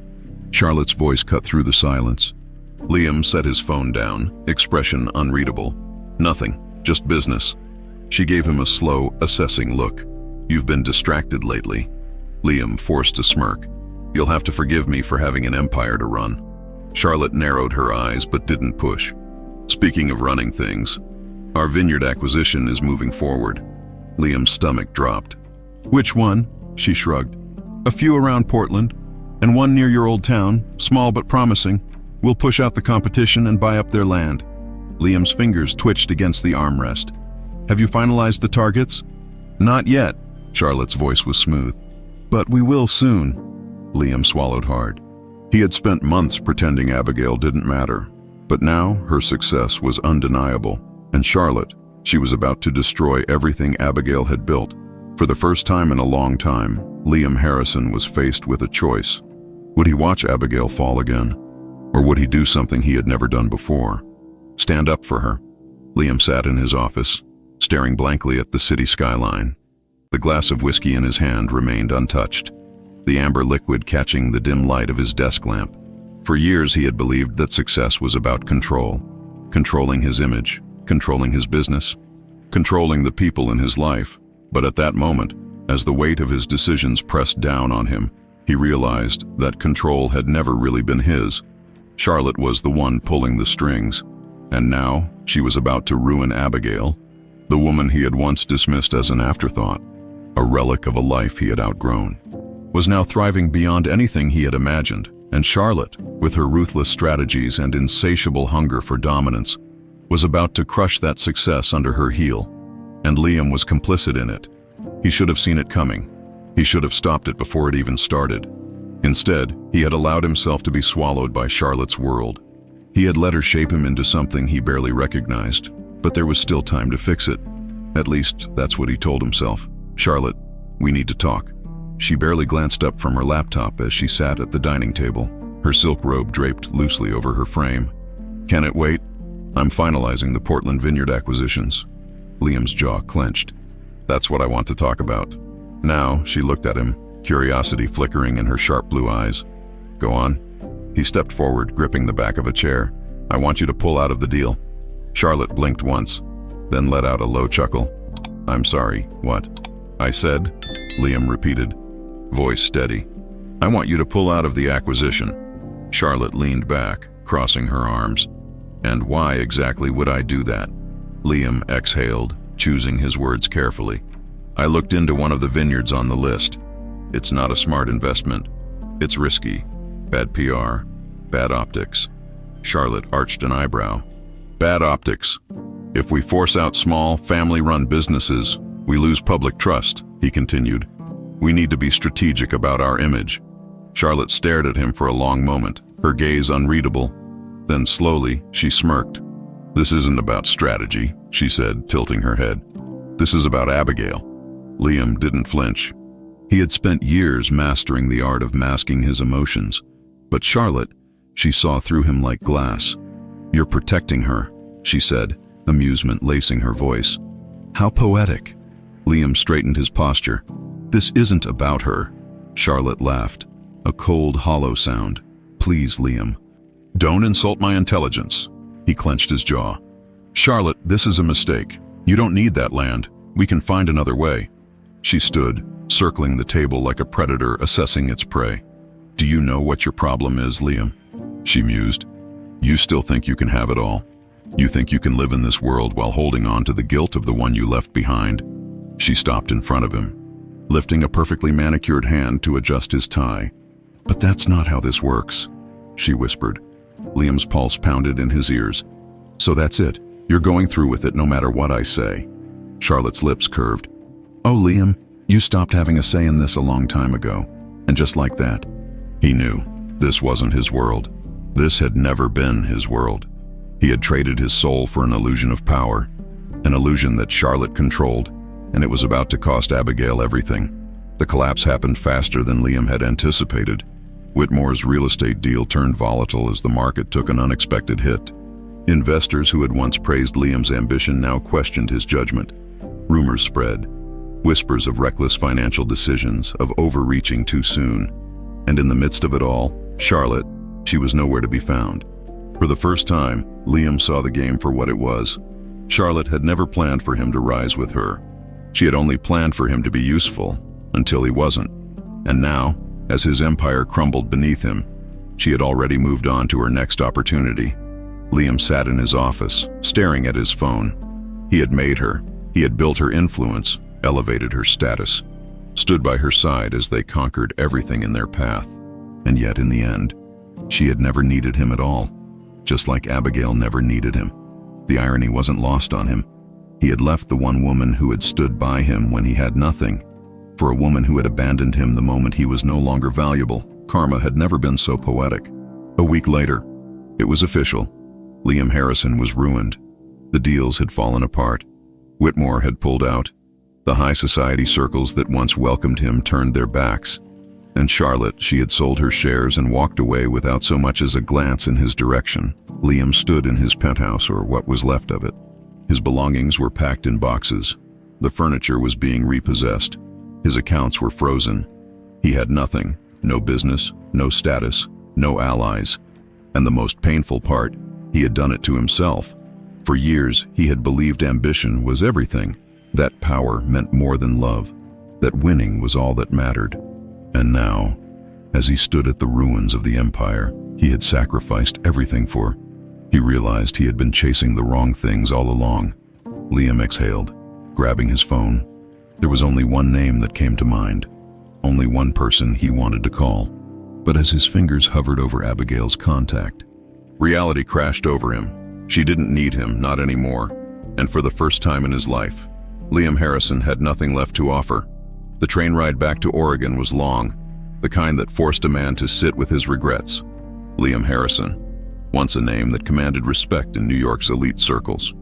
Charlotte's voice cut through the silence. Liam set his phone down, expression unreadable. Nothing, just business. She gave him a slow, assessing look. "You've been distracted lately." Liam forced a smirk. "You'll have to forgive me for having an empire to run." Charlotte narrowed her eyes but didn't push. "Speaking of running things, our vineyard acquisition is moving forward." Liam's stomach dropped. "Which one?" She shrugged. "A few around Portland, and one near your old town, small but promising. We'll push out the competition and buy up their land." Liam's fingers twitched against the armrest. "Have you finalized the targets?" "Not yet." Charlotte's voice was smooth. "But we will soon." Liam swallowed hard. He had spent months pretending Abigail didn't matter, but now her success was undeniable. And Charlotte, she was about to destroy everything Abigail had built. For the first time in a long time, Liam Harrison was faced with a choice. Would he watch Abigail fall again? Or would he do something he had never done before? Stand up for her. Liam sat in his office, staring blankly at the city skyline. The glass of whiskey in his hand remained untouched, the amber liquid catching the dim light of his desk lamp. For years he had believed that success was about control. Controlling his image, controlling his business, controlling the people in his life. But at that moment, as the weight of his decisions pressed down on him, he realized that control had never really been his. Charlotte was the one pulling the strings, and now she was about to ruin Abigail, the woman he had once dismissed as an afterthought, a relic of a life he had outgrown, was now thriving beyond anything he had imagined. And Charlotte, with her ruthless strategies and insatiable hunger for dominance, was about to crush that success under her heel. And Liam was complicit in it. He should have seen it coming. He should have stopped it before it even started. Instead, he had allowed himself to be swallowed by Charlotte's world. He had let her shape him into something he barely recognized, but there was still time to fix it. At least, that's what he told himself. "Charlotte, we need to talk." She barely glanced up from her laptop as she sat at the dining table, her silk robe draped loosely over her frame. "Can it wait? I'm finalizing the Portland Vineyard acquisitions." Liam's jaw clenched. "That's what I want to talk about." Now, she looked at him, curiosity flickering in her sharp blue eyes. "Go on." He stepped forward, gripping the back of a chair. "I want you to pull out of the deal." Charlotte blinked once, then let out a low chuckle. "I'm sorry, what?" "I said," Liam repeated, voice steady, "I want you to pull out of the acquisition." Charlotte leaned back, crossing her arms. "And why exactly would I do that?" Liam exhaled, choosing his words carefully. "I looked into one of the vineyards on the list. It's not a smart investment. It's risky. Bad PR. Bad optics." Charlotte arched an eyebrow. "Bad optics. If we force out small, family-run businesses, we lose public trust," he continued. We need to be strategic about our image." Charlotte stared at him for a long moment, her gaze unreadable. Then slowly, she smirked. "This isn't about strategy," she said, tilting her head. "This is about Abigail." Liam didn't flinch. He had spent years mastering the art of masking his emotions. But Charlotte, she saw through him like glass. "You're protecting her," she said, amusement lacing her voice. "How poetic." Liam straightened his posture. "This isn't about her." Charlotte laughed, a cold, hollow sound. "Please, Liam." "Don't insult my intelligence." He clenched his jaw. "Charlotte, this is a mistake. You don't need that land. We can find another way." She stood, circling the table like a predator assessing its prey. "Do you know what your problem is, Liam?" She mused. "You still think you can have it all. You think you can live in this world while holding on to the guilt of the one you left behind." She stopped in front of him, lifting a perfectly manicured hand to adjust his tie. "But that's not how this works," she whispered. Liam's pulse pounded in his ears. "So that's it. You're going through with it no matter what I say." Charlotte's lips curved. "Oh, Liam, you stopped having a say in this a long time ago." And just like that, he knew this wasn't his world. This had never been his world. He had traded his soul for an illusion of power, an illusion that Charlotte controlled, and it was about to cost Abigail everything. The collapse happened faster than Liam had anticipated. Whitmore's real estate deal turned volatile as the market took an unexpected hit. Investors who had once praised Liam's ambition now questioned his judgment. Rumors spread, whispers of reckless financial decisions, of overreaching too soon. And in the midst of it all, Charlotte, she was nowhere to be found. For the first time, Liam saw the game for what it was. Charlotte had never planned for him to rise with her. She had only planned for him to be useful, until he wasn't. And now, as his empire crumbled beneath him, she had already moved on to her next opportunity. Liam sat in his office, staring at his phone. He had made her. He had built her influence, elevated her status, stood by her side as they conquered everything in their path. And yet, in the end, she had never needed him at all, just like Abigail never needed him. The irony wasn't lost on him. He had left the one woman who had stood by him when he had nothing, for a woman who had abandoned him the moment he was no longer valuable. Karma had never been so poetic. A week later, it was official. Liam Harrison was ruined. The deals had fallen apart. Whitmore had pulled out. The high society circles that once welcomed him turned their backs. And Charlotte, she had sold her shares and walked away without so much as a glance in his direction. Liam stood in his penthouse, or what was left of it. His belongings were packed in boxes. The furniture was being repossessed. His accounts were frozen. He had nothing, no business, no status, no allies. And the most painful part, he had done it to himself. For years, he had believed ambition was everything, that power meant more than love, that winning was all that mattered. And now, as he stood at the ruins of the empire he had sacrificed everything for, he realized he had been chasing the wrong things all along. Liam exhaled, grabbing his phone. There was only one name that came to mind, only one person he wanted to call. But as his fingers hovered over Abigail's contact, reality crashed over him. She didn't need him, not anymore. And for the first time in his life, Liam Harrison had nothing left to offer. The train ride back to Oregon was long, the kind that forced a man to sit with his regrets. Liam Harrison, once a name that commanded respect in New York's elite circles,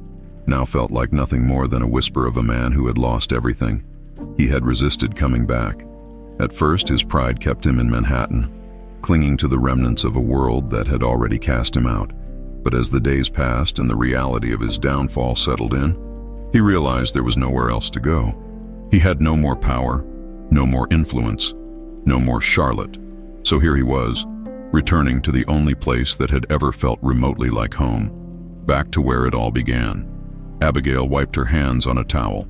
now felt like nothing more than a whisper of a man who had lost everything. He had resisted coming back. At first, his pride kept him in Manhattan, clinging to the remnants of a world that had already cast him out. But as the days passed and the reality of his downfall settled in, he realized there was nowhere else to go. He had no more power, no more influence, no more Charlotte. So here he was, returning to the only place that had ever felt remotely like home, back to where it all began. Abigail wiped her hands on a towel,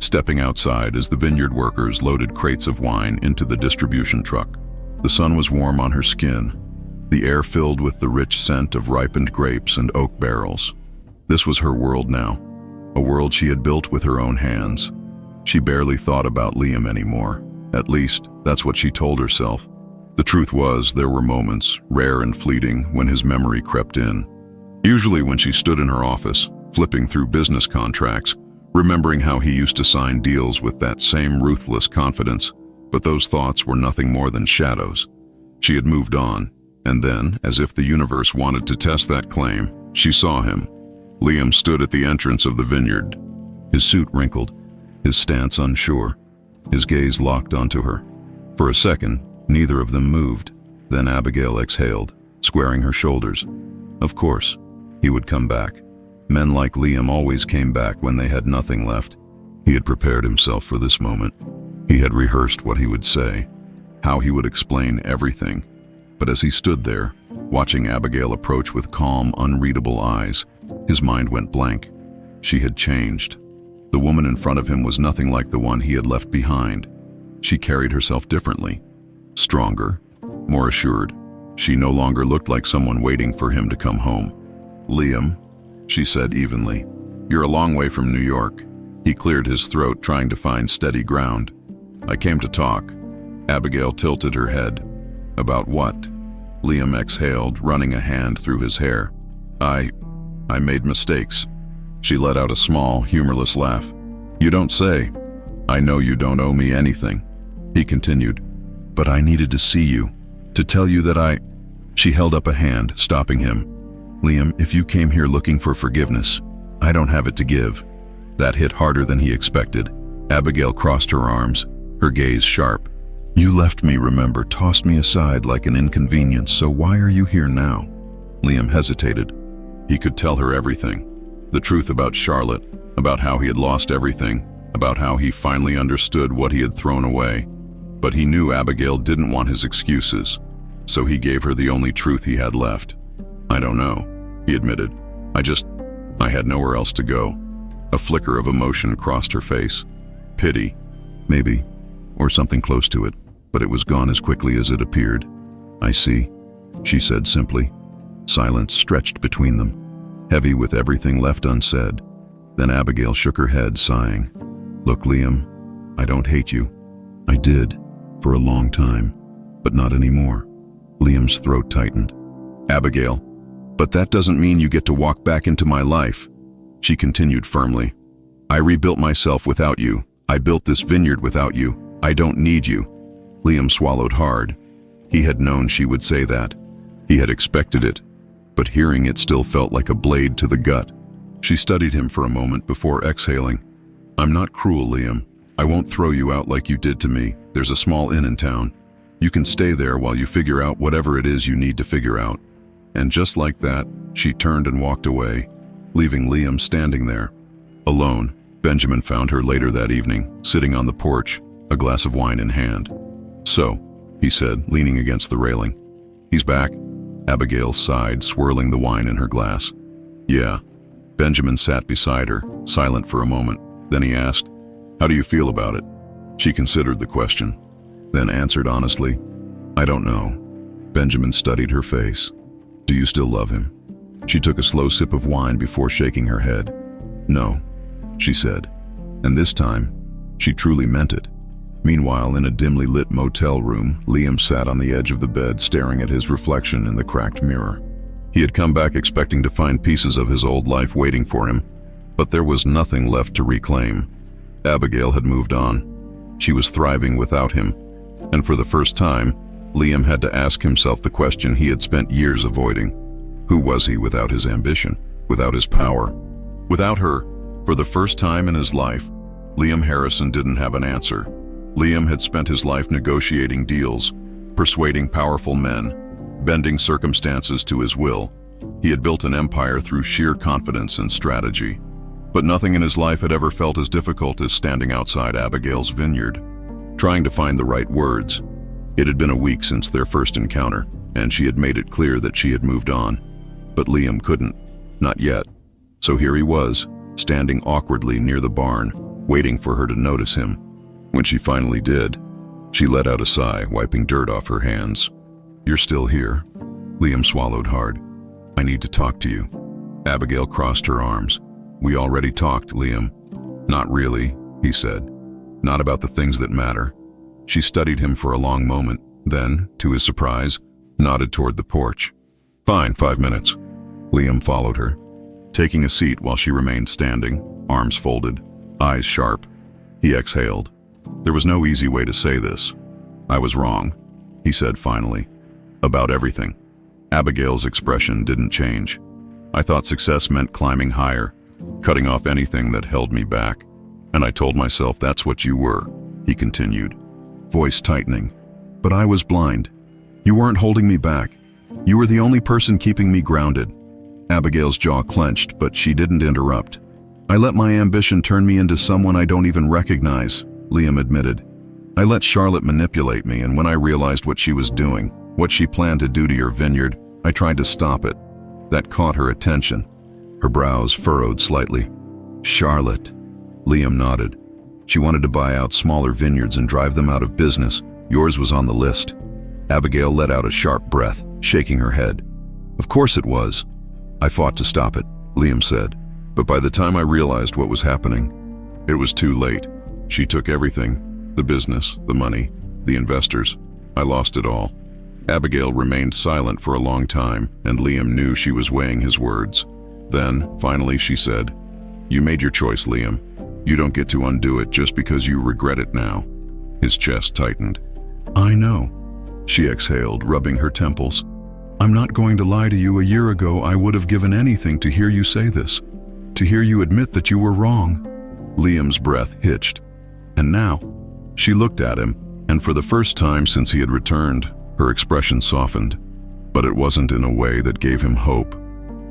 stepping outside as the vineyard workers loaded crates of wine into the distribution truck. The sun was warm on her skin, the air filled with the rich scent of ripened grapes and oak barrels. This was her world now, a world she had built with her own hands. She barely thought about Liam anymore. At least, that's what she told herself. The truth was, there were moments, rare and fleeting, when his memory crept in. Usually when she stood in her office, flipping through business contracts, remembering how he used to sign deals with that same ruthless confidence. But those thoughts were nothing more than shadows. She had moved on, and then, as if the universe wanted to test that claim, she saw him. Liam stood at the entrance of the vineyard, his suit wrinkled, his stance unsure, his gaze locked onto her. For a second, neither of them moved. Then Abigail exhaled, squaring her shoulders. Of course, he would come back. Men like Liam always came back when they had nothing left. He had prepared himself for this moment. He had rehearsed what he would say, how he would explain everything. But as he stood there, watching Abigail approach with calm, unreadable eyes, his mind went blank. She had changed. The woman in front of him was nothing like the one he had left behind. She carried herself differently, stronger, more assured. She no longer looked like someone waiting for him to come home. "Liam," she said evenly, "you're a long way from New York." He cleared his throat, trying to find steady ground. "I came to talk." Abigail tilted her head. "About what?" Liam exhaled, running a hand through his hair. I made mistakes." She let out a small, humorless laugh. "You don't say." "I know you don't owe me anything," he continued. "But I needed to see you, to tell you that She held up a hand, stopping him. "Liam, if you came here looking for forgiveness, I don't have it to give." That hit harder than he expected. Abigail crossed her arms, her gaze sharp. "You left me, remember, tossed me aside like an inconvenience, so why are you here now?" Liam hesitated. He could tell her everything. The truth about Charlotte, about how he had lost everything, about how he finally understood what he had thrown away. But he knew Abigail didn't want his excuses, so he gave her the only truth he had left. "I don't know," he admitted. I had nowhere else to go." A flicker of emotion crossed her face. Pity, maybe, or something close to it, but it was gone as quickly as it appeared. "I see," she said simply. Silence stretched between them, heavy with everything left unsaid. Then Abigail shook her head, sighing. "Look, Liam, I don't hate you. I did, for a long time, but not anymore." Liam's throat tightened. "Abigail, but that doesn't mean you get to walk back into my life," she continued firmly. "I rebuilt myself without you. I built this vineyard without you. I don't need you." Liam swallowed hard. He had known she would say that. He had expected it, but hearing it still felt like a blade to the gut. She studied him for a moment before exhaling. "I'm not cruel, Liam. I won't throw you out like you did to me. There's a small inn in town. You can stay there while you figure out whatever it is you need to figure out." And just like that, she turned and walked away, leaving Liam standing there. Alone, Benjamin found her later that evening, sitting on the porch, a glass of wine in hand. "So," he said, leaning against the railing. "He's back?" Abigail sighed, swirling the wine in her glass. "Yeah." Benjamin sat beside her, silent for a moment. Then he asked, "How do you feel about it?" She considered the question, then answered honestly, "I don't know." Benjamin studied her face. "Do you still love him?" She took a slow sip of wine before shaking her head. "No," she said. And this time, she truly meant it. Meanwhile, in a dimly lit motel room, Liam sat on the edge of the bed, staring at his reflection in the cracked mirror. He had come back expecting to find pieces of his old life waiting for him, but there was nothing left to reclaim. Abigail had moved on. She was thriving without him, and for the first time, Liam had to ask himself the question he had spent years avoiding. Who was he without his ambition, without his power? Without her, for the first time in his life, Liam Harrison didn't have an answer. Liam had spent his life negotiating deals, persuading powerful men, bending circumstances to his will. He had built an empire through sheer confidence and strategy. But nothing in his life had ever felt as difficult as standing outside Abigail's vineyard, trying to find the right words. It had been a week since their first encounter, and she had made it clear that she had moved on. But Liam couldn't, not yet. So here he was, standing awkwardly near the barn, waiting for her to notice him. When she finally did, she let out a sigh, wiping dirt off her hands. "You're still here?" Liam swallowed hard. "I need to talk to you." Abigail crossed her arms. "We already talked, Liam." "Not really," he said. "Not about the things that matter." She studied him for a long moment, then, to his surprise, nodded toward the porch. "Fine, 5 minutes." Liam followed her, taking a seat while she remained standing, arms folded, eyes sharp. He exhaled. There was no easy way to say this, I was wrong, he said finally. About everything. Abigail's expression didn't change. I thought success meant climbing higher, cutting off anything that held me back. And I told myself that's what you were, he continued, voice tightening. But I was blind. You weren't holding me back. You were the only person keeping me grounded. Abigail's jaw clenched, but she didn't interrupt. I let my ambition turn me into someone I don't even recognize, Liam admitted. I let Charlotte manipulate me, and when I realized what she was doing, what she planned to do to your vineyard, I tried to stop it. That caught her attention. Her brows furrowed slightly. Charlotte. Liam nodded. She wanted to buy out smaller vineyards and drive them out of business. Yours was on the list. Abigail let out a sharp breath, shaking her head. Of course it was. I fought to stop it, Liam said. But by the time I realized what was happening, it was too late. She took everything, the business, the money, the investors. I lost it all. Abigail remained silent for a long time, and Liam knew she was weighing his words. Then, finally, she said, You made your choice, Liam. You don't get to undo it just because you regret it now. His chest tightened. I know, she exhaled, rubbing her temples. I'm not going to lie to you. A year ago, I would have given anything to hear you say this, to hear you admit that you were wrong. Liam's breath hitched. And now, she looked at him, and for the first time since he had returned, her expression softened, but it wasn't in a way that gave him hope.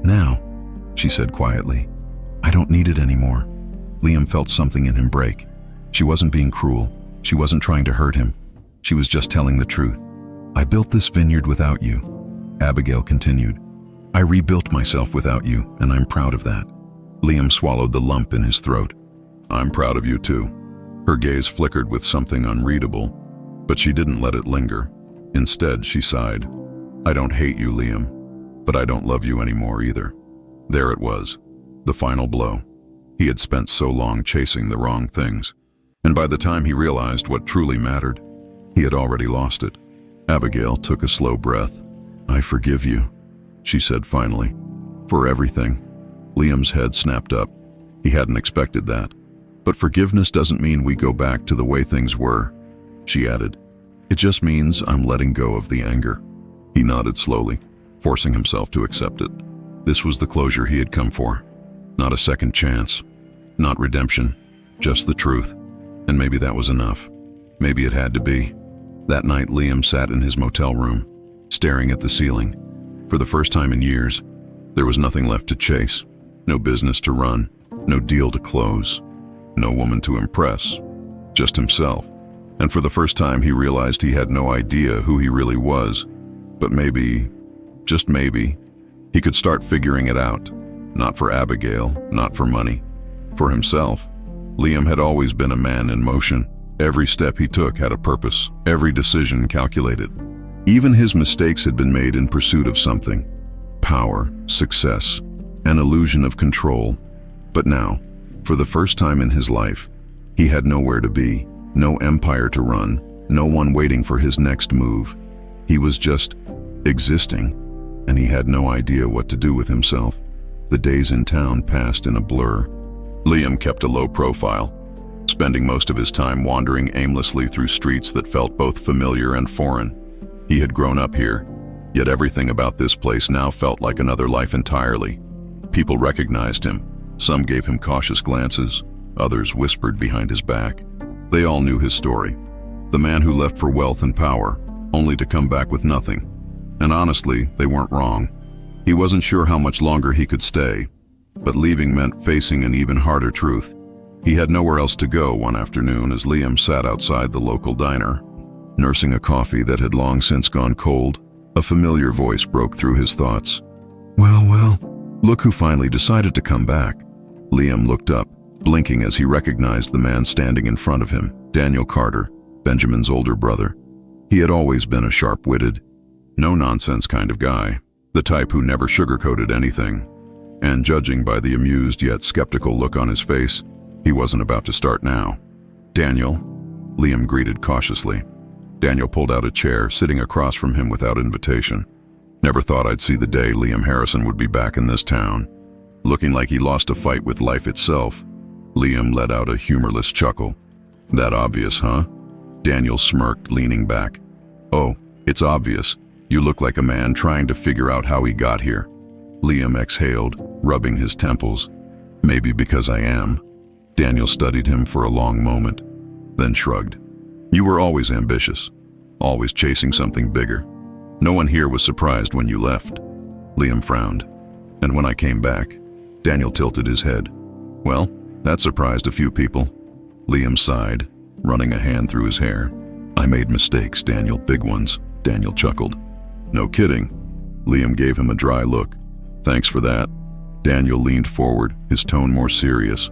Now, she said quietly, I don't need it anymore. Liam felt something in him break. She wasn't being cruel. She wasn't trying to hurt him. She was just telling the truth. I built this vineyard without you, Abigail continued. I rebuilt myself without you, and I'm proud of that. Liam swallowed the lump in his throat. I'm proud of you too. Her gaze flickered with something unreadable, but she didn't let it linger. Instead, she sighed. I don't hate you, Liam, but I don't love you anymore either. There it was, the final blow. He had spent so long chasing the wrong things, and by the time he realized what truly mattered, he had already lost it. Abigail took a slow breath. I forgive you, she said finally, for everything. Liam's head snapped up. He hadn't expected that. But forgiveness doesn't mean we go back to the way things were, she added. It just means I'm letting go of the anger. He nodded slowly, forcing himself to accept it. This was the closure he had come for. Not a second chance, not redemption, just the truth. And maybe that was enough. Maybe it had to be. That night, Liam sat in his motel room, staring at the ceiling. For the first time in years, there was nothing left to chase. No business to run, no deal to close, no woman to impress, just himself. And for the first time, he realized he had no idea who he really was. But maybe, just maybe, he could start figuring it out. Not for Abigail, not for money, for himself. Liam had always been a man in motion. Every step he took had a purpose, every decision calculated. Even his mistakes had been made in pursuit of something. Power, success, an illusion of control. But now, for the first time in his life, he had nowhere to be, no empire to run, no one waiting for his next move. He was just existing, and he had no idea what to do with himself. The days in town passed in a blur. Liam kept a low profile, spending most of his time wandering aimlessly through streets that felt both familiar and foreign. He had grown up here, yet everything about this place now felt like another life entirely. People recognized him. Some gave him cautious glances, others whispered behind his back. They all knew his story. The man who left for wealth and power, only to come back with nothing. And honestly, they weren't wrong. He wasn't sure how much longer he could stay, but leaving meant facing an even harder truth. He had nowhere else to go one afternoon as Liam sat outside the local diner, nursing a coffee that had long since gone cold. A familiar voice broke through his thoughts. Well, look who finally decided to come back. Liam looked up, blinking as he recognized the man standing in front of him, Daniel Carter, Benjamin's older brother. He had always been a sharp-witted, no-nonsense kind of guy, the type who never sugarcoated anything. And judging by the amused yet skeptical look on his face, he wasn't about to start now. Daniel, Liam greeted cautiously. Daniel pulled out a chair, sitting across from him without invitation. Never thought I'd see the day Liam Harrison would be back in this town. Looking like he lost a fight with life itself, Liam let out a humorless chuckle. That obvious, huh? Daniel smirked, leaning back. "Oh, it's obvious. You look like a man trying to figure out how he got here." Liam exhaled, rubbing his temples. "Maybe because I am." Daniel studied him for a long moment, then shrugged. "You were always ambitious, always chasing something bigger. No one here was surprised when you left." Liam frowned. "And when I came back?" Daniel tilted his head. "Well, that surprised a few people." Liam sighed, running a hand through his hair. "I made mistakes, Daniel, big ones." Daniel chuckled. "No kidding." Liam gave him a dry look. "Thanks for that." Daniel leaned forward, his tone more serious.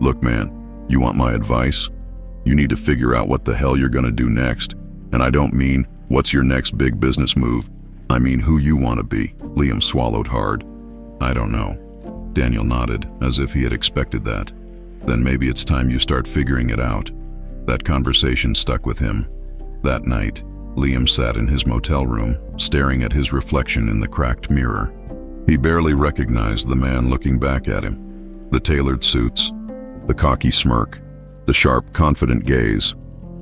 "Look, man, you want my advice? You need to figure out what the hell you're gonna do next. And I don't mean, what's your next big business move? I mean who you want to be." Liam swallowed hard. "I don't know." Daniel nodded, as if he had expected that. "Then maybe it's time you start figuring it out." That conversation stuck with him. That night, Liam sat in his motel room, staring at his reflection in the cracked mirror. He barely recognized the man looking back at him. The tailored suits, the cocky smirk, the sharp, confident gaze.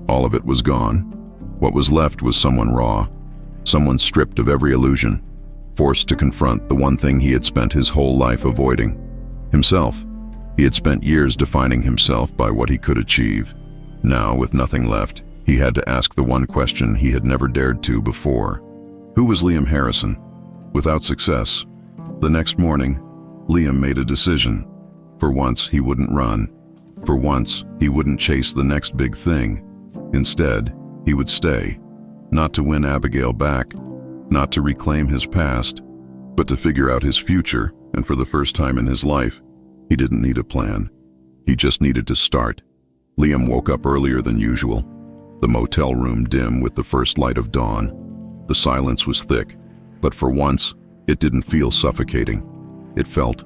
All of it was gone. What was left was someone raw, someone stripped of every illusion, forced to confront the one thing he had spent his whole life avoiding: himself. He had spent years defining himself by what he could achieve. Now, with nothing left, he had to ask the one question he had never dared to before. Who was Liam Harrison? Without success. The next morning, Liam made a decision. For once, he wouldn't run. For once, he wouldn't chase the next big thing. Instead, he would stay. Not to win Abigail back, not to reclaim his past, but to figure out his future, and for the first time in his life, he didn't need a plan. He just needed to start. Liam woke up earlier than usual. The motel room dim with the first light of dawn. The silence was thick, but for once, it didn't feel suffocating. It felt,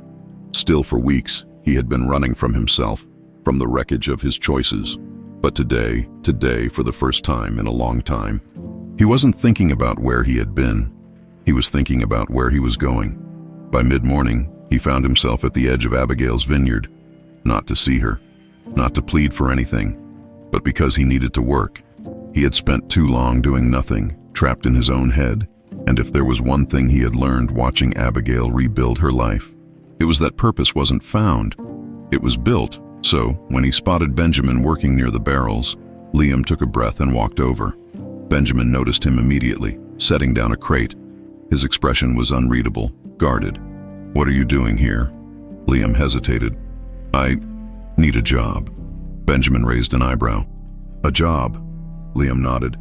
still for weeks, he had been running from himself, from the wreckage of his choices. But today, for the first time in a long time, he wasn't thinking about where he had been. He was thinking about where he was going. By mid-morning, he found himself at the edge of Abigail's vineyard. Not to see her, not to plead for anything, but because he needed to work. He had spent too long doing nothing, trapped in his own head, and if there was one thing he had learned watching Abigail rebuild her life, it was that purpose wasn't found. It was built. So, when he spotted Benjamin working near the barrels, Liam took a breath and walked over. Benjamin noticed him immediately, setting down a crate. His expression was unreadable, guarded. "What are you doing here?" Liam hesitated. "I need a job." Benjamin raised an eyebrow. "A job?" Liam nodded.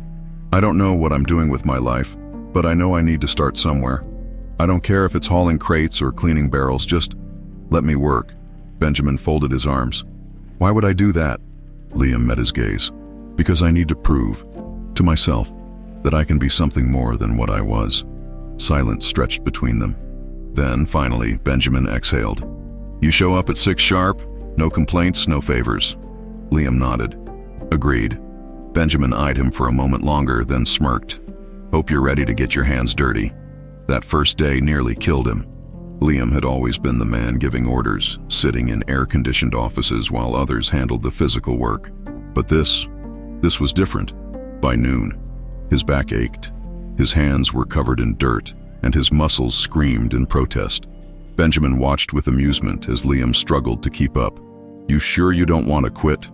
"I don't know what I'm doing with my life, but I know I need to start somewhere. I don't care if it's hauling crates or cleaning barrels, just let me work." Benjamin folded his arms. "Why would I do that?" Liam met his gaze. "Because I need to prove, to myself, that I can be something more than what I was." Silence stretched between them. Then, finally, Benjamin exhaled. "You show up at 6 sharp? No complaints, no favors." Liam nodded. "Agreed." Benjamin eyed him for a moment longer, then smirked. "Hope you're ready to get your hands dirty." That first day nearly killed him. Liam had always been the man giving orders, sitting in air-conditioned offices while others handled the physical work. But this was different. By noon, his back ached, his hands were covered in dirt, and his muscles screamed in protest. Benjamin watched with amusement as Liam struggled to keep up. "You sure you don't want to quit?"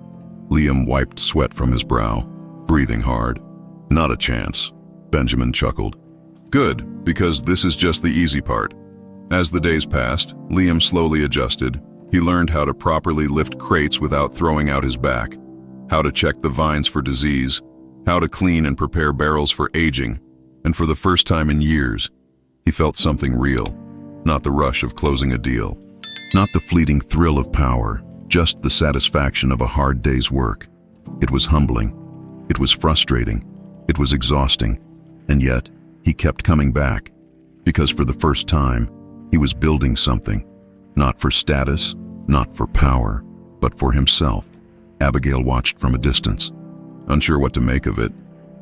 Liam wiped sweat from his brow, breathing hard. "Not a chance," Benjamin chuckled. "Good, because this is just the easy part." As the days passed, Liam slowly adjusted. He learned how to properly lift crates without throwing out his back, how to check the vines for disease, how to clean and prepare barrels for aging, and for the first time in years, he felt something real, not the rush of closing a deal, not the fleeting thrill of power, just the satisfaction of a hard day's work. It was humbling, it was frustrating, it was exhausting, and yet he kept coming back, because for the first time, he was building something, not for status, not for power, but for himself. Abigail watched from a distance, unsure what to make of it.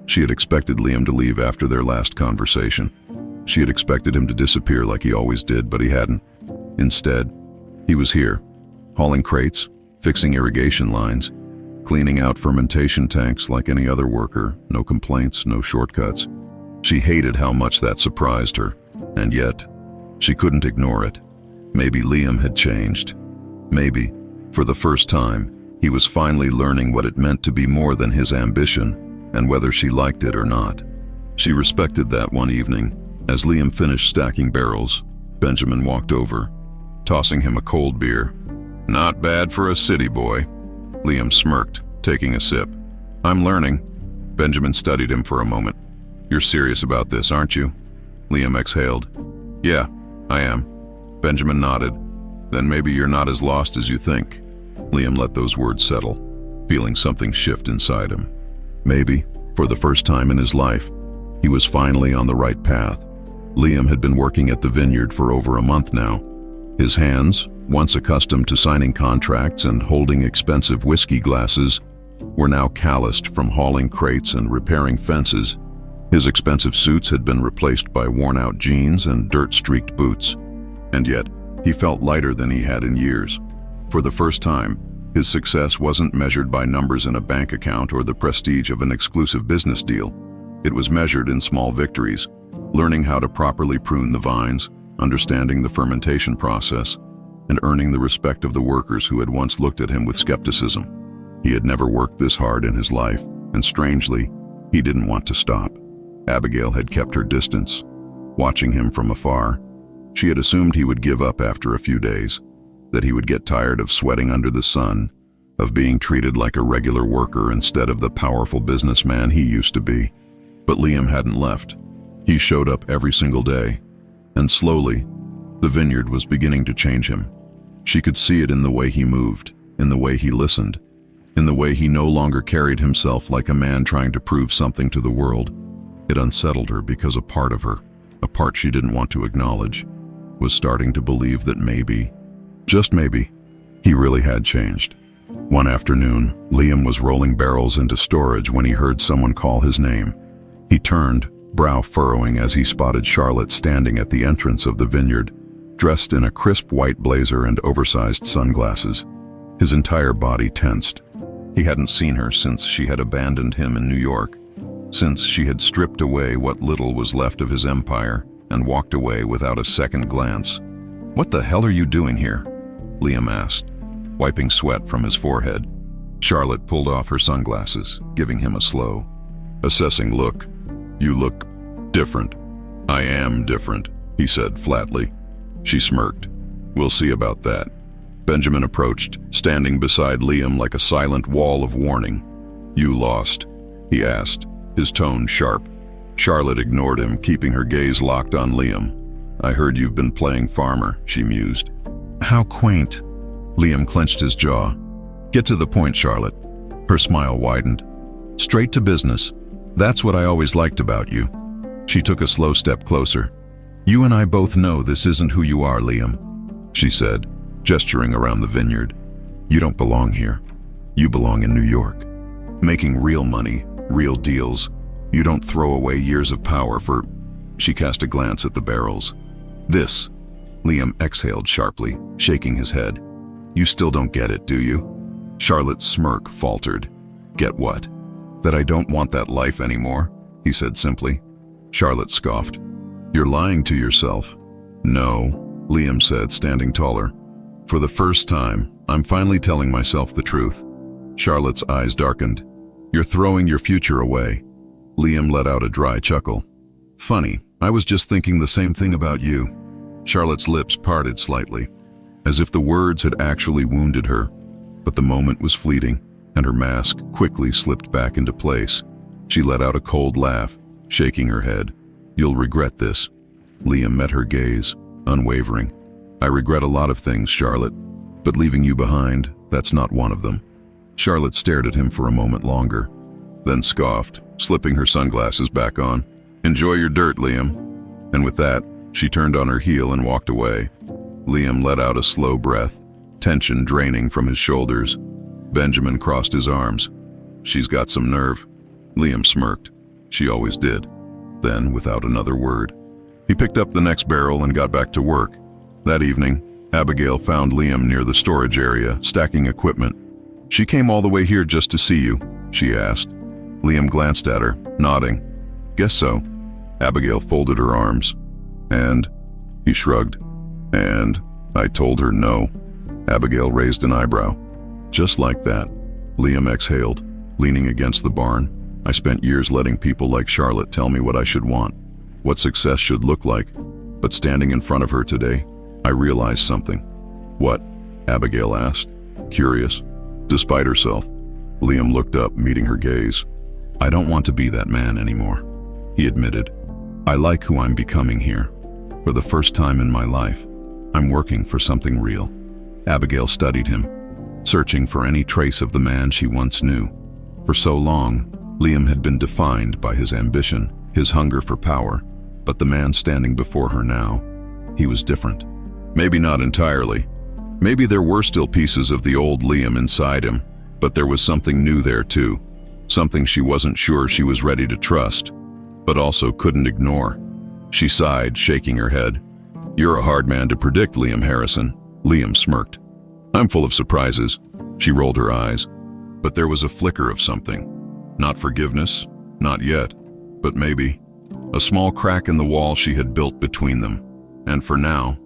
She had expected Liam to leave after their last conversation. She had expected him to disappear like he always did, but he hadn't. Instead, he was here, hauling crates, fixing irrigation lines, cleaning out fermentation tanks like any other worker, no complaints, no shortcuts. She hated how much that surprised her, and yet, she couldn't ignore it. Maybe Liam had changed. Maybe, for the first time, he was finally learning what it meant to be more than his ambition, and whether she liked it or not. She respected that one evening. As Liam finished stacking barrels, Benjamin walked over, tossing him a cold beer. "Not bad for a city boy." Liam smirked, taking a sip. "I'm learning." Benjamin studied him for a moment. "You're serious about this, aren't you?" Liam exhaled. "Yeah, I am." Benjamin nodded. "Then maybe you're not as lost as you think." Liam let those words settle, feeling something shift inside him. Maybe, for the first time in his life, he was finally on the right path. Liam had been working at the vineyard for over a month now. His hands, once accustomed to signing contracts and holding expensive whiskey glasses, were now calloused from hauling crates and repairing fences. His expensive suits had been replaced by worn-out jeans and dirt-streaked boots. And yet, he felt lighter than he had in years. For the first time, his success wasn't measured by numbers in a bank account or the prestige of an exclusive business deal. It was measured in small victories, learning how to properly prune the vines, understanding the fermentation process, and earning the respect of the workers who had once looked at him with skepticism. He had never worked this hard in his life, and strangely, he didn't want to stop. Abigail had kept her distance, watching him from afar. She had assumed he would give up after a few days, that he would get tired of sweating under the sun, of being treated like a regular worker instead of the powerful businessman he used to be. But Liam hadn't left. He showed up every single day, and slowly, the vineyard was beginning to change him. She could see it in the way he moved, in the way he listened, in the way he no longer carried himself like a man trying to prove something to the world. It unsettled her because a part of her, a part she didn't want to acknowledge, was starting to believe that maybe, just maybe, he really had changed. One afternoon, Liam was rolling barrels into storage when he heard someone call his name. He turned, brow furrowing as he spotted Charlotte standing at the entrance of the vineyard, dressed in a crisp white blazer and oversized sunglasses. His entire body tensed. He hadn't seen her since she had abandoned him in New York, since she had stripped away what little was left of his empire and walked away without a second glance. "What the hell are you doing here?" Liam asked, wiping sweat from his forehead. Charlotte pulled off her sunglasses, giving him a slow, assessing look. "You look different." "I am different," he said flatly. She smirked. "We'll see about that." Benjamin approached, standing beside Liam like a silent wall of warning. "You lost?" he asked, his tone sharp. Charlotte ignored him, keeping her gaze locked on Liam. "I heard you've been playing farmer," she mused. "How quaint." Liam clenched his jaw. "Get to the point, Charlotte." Her smile widened. "Straight to business. That's what I always liked about you." She took a slow step closer. "You and I both know this isn't who you are, Liam," she said, gesturing around the vineyard. "You don't belong here. You belong in New York. Making real money, real deals. You don't throw away years of power for—" She cast a glance at the barrels. "This," Liam exhaled sharply, shaking his head. "You still don't get it, do you?" Charlotte's smirk faltered. "Get what?" "That I don't want that life anymore," he said simply. Charlotte scoffed. "You're lying to yourself." "No," Liam said, standing taller. "For the first time, I'm finally telling myself the truth." Charlotte's eyes darkened. "You're throwing your future away." Liam let out a dry chuckle. "Funny, I was just thinking the same thing about you." Charlotte's lips parted slightly, as if the words had actually wounded her. But the moment was fleeting, and her mask quickly slipped back into place. She let out a cold laugh, shaking her head. "You'll regret this." Liam met her gaze, unwavering. "I regret a lot of things, Charlotte, but leaving you behind, that's not one of them." Charlotte stared at him for a moment longer, then scoffed, slipping her sunglasses back on. "Enjoy your dirt, Liam." And with that, she turned on her heel and walked away. Liam let out a slow breath, tension draining from his shoulders. Benjamin crossed his arms. "She's got some nerve." Liam smirked. She always did. Then, without another word, he picked up the next barrel and got back to work. That evening, Abigail found Liam near the storage area, stacking equipment. She came all the way here just to see you, she asked. Liam glanced at her, nodding. Guess so. Abigail folded her arms. And? He shrugged. And I told her no. Abigail raised an eyebrow. Just like that. Liam exhaled, leaning against the barn. I spent years letting people like Charlotte tell me what I should want, what success should look like. But standing in front of her today, I realized something. What? Abigail asked, curious. Despite herself, Liam looked up, meeting her gaze. I don't want to be that man anymore, he admitted. I like who I'm becoming here. For the first time in my life, I'm working for something real. Abigail studied him, searching for any trace of the man she once knew. For so long, Liam had been defined by his ambition, his hunger for power, but the man standing before her now, he was different. Maybe not entirely. Maybe there were still pieces of the old Liam inside him, but there was something new there too, something she wasn't sure she was ready to trust, but also couldn't ignore. She sighed, shaking her head. You're a hard man to predict, Liam Harrison. Liam smirked. I'm full of surprises. She rolled her eyes. But there was a flicker of something. Not forgiveness, not yet, but maybe. A small crack in the wall she had built between them. And for now,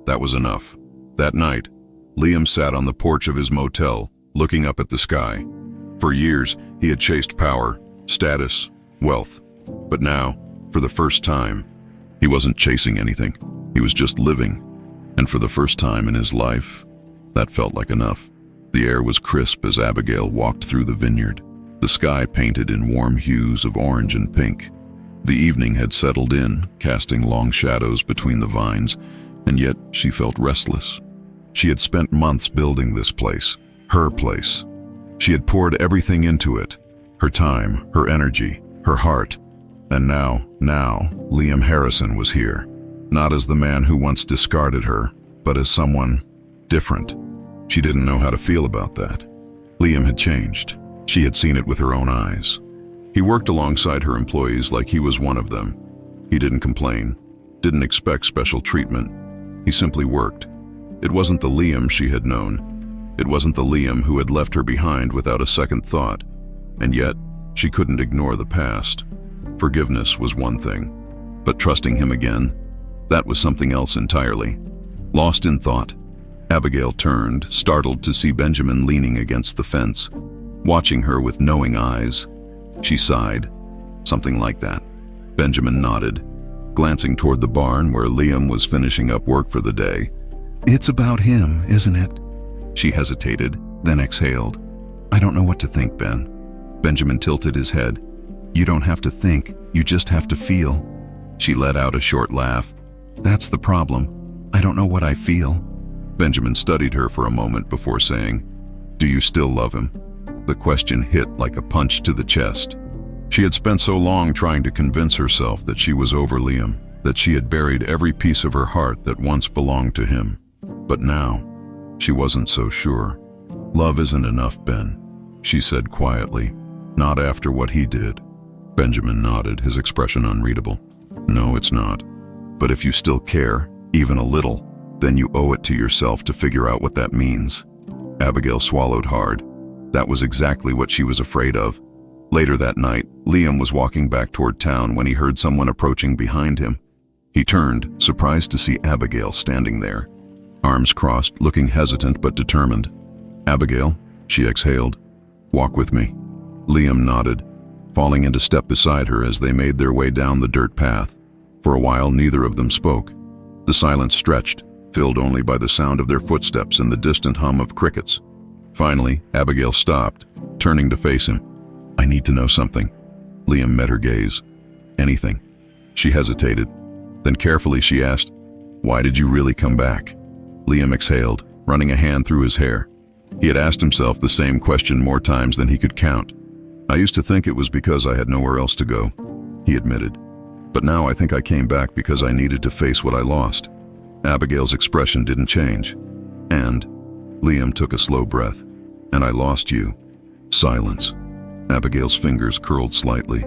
that was enough. That night, Liam sat on the porch of his motel, looking up at the sky. For years, he had chased power, status, wealth. But now, for the first time, he wasn't chasing anything. He was just living. And for the first time in his life, that felt like enough. The air was crisp as Abigail walked through the vineyard, the sky painted in warm hues of orange and pink. The evening had settled in, casting long shadows between the vines, and yet she felt restless. She had spent months building this place, her place. She had poured everything into it, her time, her energy, her heart. And now, Liam Harrison was here, not as the man who once discarded her, but as someone different. She didn't know how to feel about that. Liam had changed. She had seen it with her own eyes. He worked alongside her employees like he was one of them. He didn't complain, didn't expect special treatment. He simply worked. It wasn't the Liam she had known. It wasn't the Liam who had left her behind without a second thought. And yet, she couldn't ignore the past. Forgiveness was one thing, but trusting him again, that was something else entirely. Lost in thought, Abigail turned, startled to see Benjamin leaning against the fence, watching her with knowing eyes. She sighed. Something like that. Benjamin nodded, glancing toward the barn where Liam was finishing up work for the day. It's about him, isn't it? She hesitated, then exhaled. I don't know what to think, Ben. Benjamin tilted his head. You don't have to think, you just have to feel. She let out a short laugh. That's the problem. I don't know what I feel. Benjamin studied her for a moment before saying, Do you still love him? The question hit like a punch to the chest. She had spent so long trying to convince herself that she was over Liam, that she had buried every piece of her heart that once belonged to him. But now, she wasn't so sure. Love isn't enough, Ben, she said quietly. Not after what he did. Benjamin nodded, his expression unreadable. No, it's not. But if you still care, even a little, then you owe it to yourself to figure out what that means. Abigail swallowed hard. That was exactly what she was afraid of. Later that night, Liam was walking back toward town when he heard someone approaching behind him. He turned, surprised to see Abigail standing there, arms crossed, looking hesitant but determined. Abigail, she exhaled. Walk with me. Liam nodded, falling into step beside her as they made their way down the dirt path. For a while, neither of them spoke. The silence stretched, filled only by the sound of their footsteps and the distant hum of crickets. Finally, Abigail stopped, turning to face him. I need to know something. Liam met her gaze. Anything. She hesitated. Then carefully she asked, Why did you really come back? Liam exhaled, running a hand through his hair. He had asked himself the same question more times than he could count. I used to think it was because I had nowhere else to go, he admitted. But now I think I came back because I needed to face what I lost. Abigail's expression didn't change. And Liam took a slow breath. And I lost you. Silence. Abigail's fingers curled slightly.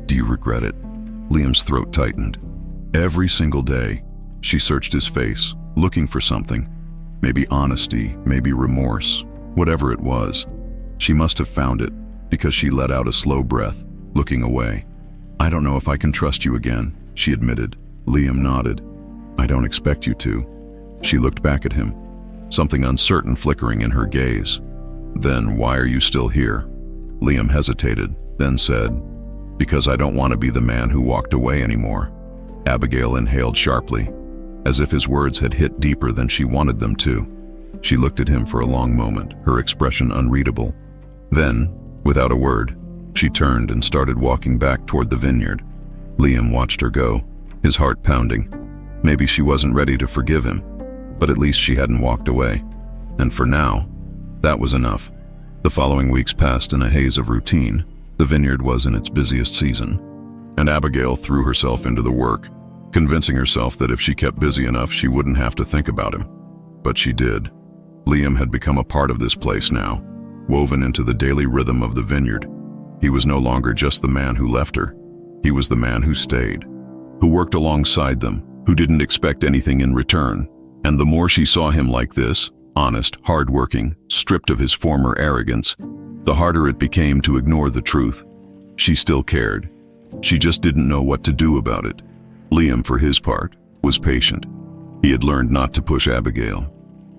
Do you regret it? Liam's throat tightened. Every single day, she searched his face, looking for something. Maybe honesty, maybe remorse, whatever it was. She must have found it, because she let out a slow breath, looking away. "I don't know if I can trust you again," she admitted. Liam nodded. "I don't expect you to." She looked back at him, something uncertain flickering in her gaze. "Then why are you still here?" Liam hesitated, then said, "Because I don't want to be the man who walked away anymore." Abigail inhaled sharply, as if his words had hit deeper than she wanted them to. She looked at him for a long moment, her expression unreadable. Then, without a word, she turned and started walking back toward the vineyard. Liam watched her go, his heart pounding. Maybe she wasn't ready to forgive him, but at least she hadn't walked away. And for now, that was enough. The following weeks passed in a haze of routine. The vineyard was in its busiest season, and Abigail threw herself into the work, convincing herself that if she kept busy enough, she wouldn't have to think about him. But she did. Liam had become a part of this place now, woven into the daily rhythm of the vineyard. He was no longer just the man who left her. He was the man who stayed, who worked alongside them, who didn't expect anything in return. And the more she saw him like this, honest, hardworking, stripped of his former arrogance, the harder it became to ignore the truth. She still cared. She just didn't know what to do about it. Liam, for his part, was patient. He had learned not to push Abigail.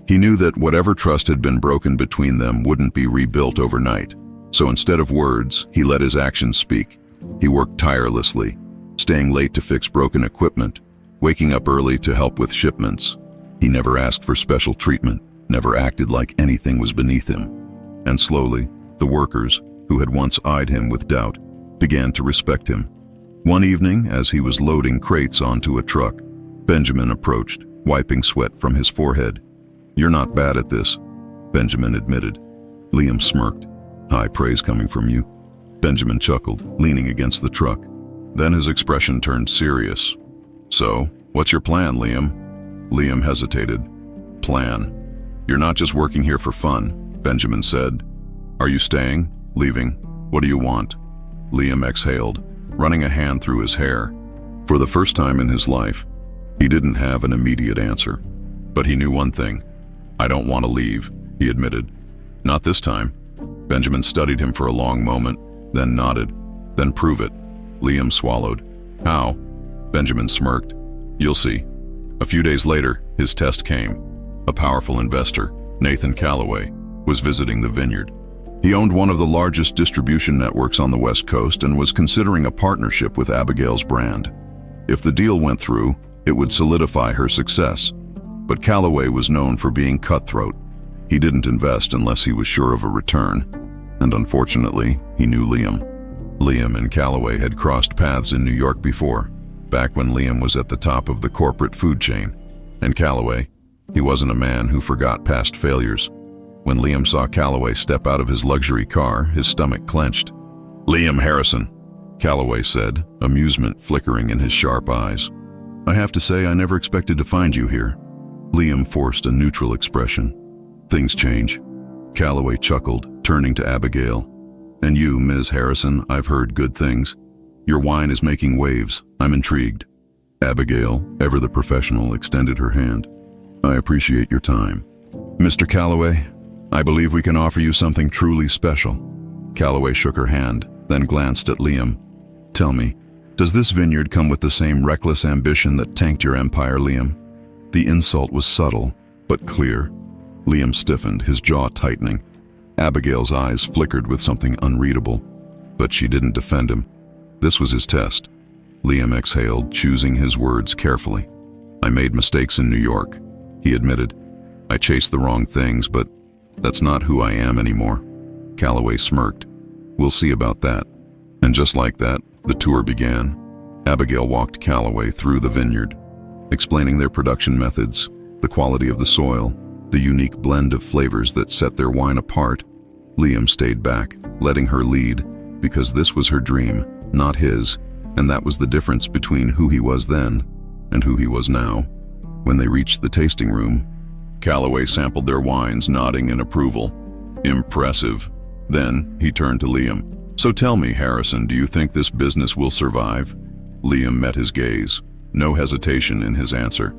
He knew that whatever trust had been broken between them wouldn't be rebuilt overnight. So instead of words, he let his actions speak. He worked tirelessly, staying late to fix broken equipment, waking up early to help with shipments. He never asked for special treatment, never acted like anything was beneath him. And slowly, the workers, who had once eyed him with doubt, began to respect him. One evening, as he was loading crates onto a truck, Benjamin approached, wiping sweat from his forehead. "You're not bad at this," Benjamin admitted. Liam smirked. "High praise coming from you." Benjamin chuckled, leaning against the truck. Then his expression turned serious. "So, what's your plan, Liam?" Liam hesitated. "Plan? You're not just working here for fun," Benjamin said. "Are you staying? Leaving? What do you want?" Liam exhaled, running a hand through his hair. For the first time in his life, he didn't have an immediate answer. But he knew one thing. "I don't want to leave," he admitted. "Not this time." Benjamin studied him for a long moment, then nodded. "Then prove it." Liam swallowed. "How?" Benjamin smirked. "You'll see." A few days later, his test came. A powerful investor, Nathan Calloway, was visiting the vineyard. He owned one of the largest distribution networks on the West Coast and was considering a partnership with Abigail's brand. If the deal went through, it would solidify her success. But Calloway was known for being cutthroat. He didn't invest unless he was sure of a return. And unfortunately, he knew Liam. Liam and Calloway had crossed paths in New York before, back when Liam was at the top of the corporate food chain. And Calloway, he wasn't a man who forgot past failures. When Liam saw Calloway step out of his luxury car, his stomach clenched. "Liam Harrison," Calloway said, amusement flickering in his sharp eyes. "I have to say I never expected to find you here." Liam forced a neutral expression. "Things change." Calloway chuckled, turning to Abigail. "And you, Ms. Harrison, I've heard good things. Your wine is making waves. I'm intrigued." Abigail, ever the professional, extended her hand. "I appreciate your time. Mr. Calloway, I believe we can offer you something truly special." Calloway shook her hand, then glanced at Liam. "Tell me, does this vineyard come with the same reckless ambition that tanked your empire, Liam?" The insult was subtle, but clear. Liam stiffened, his jaw tightening. Abigail's eyes flickered with something unreadable, but she didn't defend him. This was his test. Liam exhaled, choosing his words carefully. "I made mistakes in New York," he admitted. "I chased the wrong things, but that's not who I am anymore." Calloway smirked. "We'll see about that." And just like that, the tour began. Abigail walked Calloway through the vineyard, explaining their production methods, the quality of the soil, the unique blend of flavors that set their wine apart. Liam stayed back, letting her lead, because this was her dream, not his, and that was the difference between who he was then and who he was now. When they reached the tasting room, Calloway sampled their wines, nodding in approval. "Impressive." Then he turned to Liam. "So tell me, Harrison, do you think this business will survive?" Liam met his gaze, no hesitation in his answer.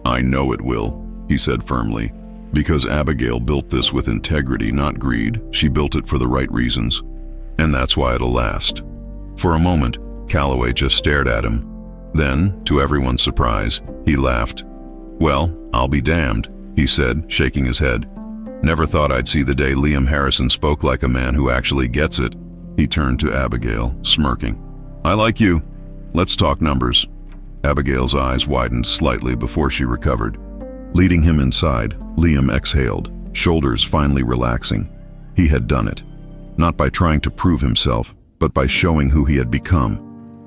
"I know it will," he said firmly. Because Abigail built this with integrity, not greed. She built it for the right reasons. And that's why it'll last. For a moment, Calloway just stared at him. Then, to everyone's surprise, he laughed. "Well, I'll be damned," he said, shaking his head. "Never thought I'd see the day Liam Harrison spoke like a man who actually gets it." He turned to Abigail, smirking. "I like you. Let's talk numbers." Abigail's eyes widened slightly before she recovered. Leading him inside, Liam exhaled, shoulders finally relaxing. He had done it. Not by trying to prove himself, but by showing who he had become.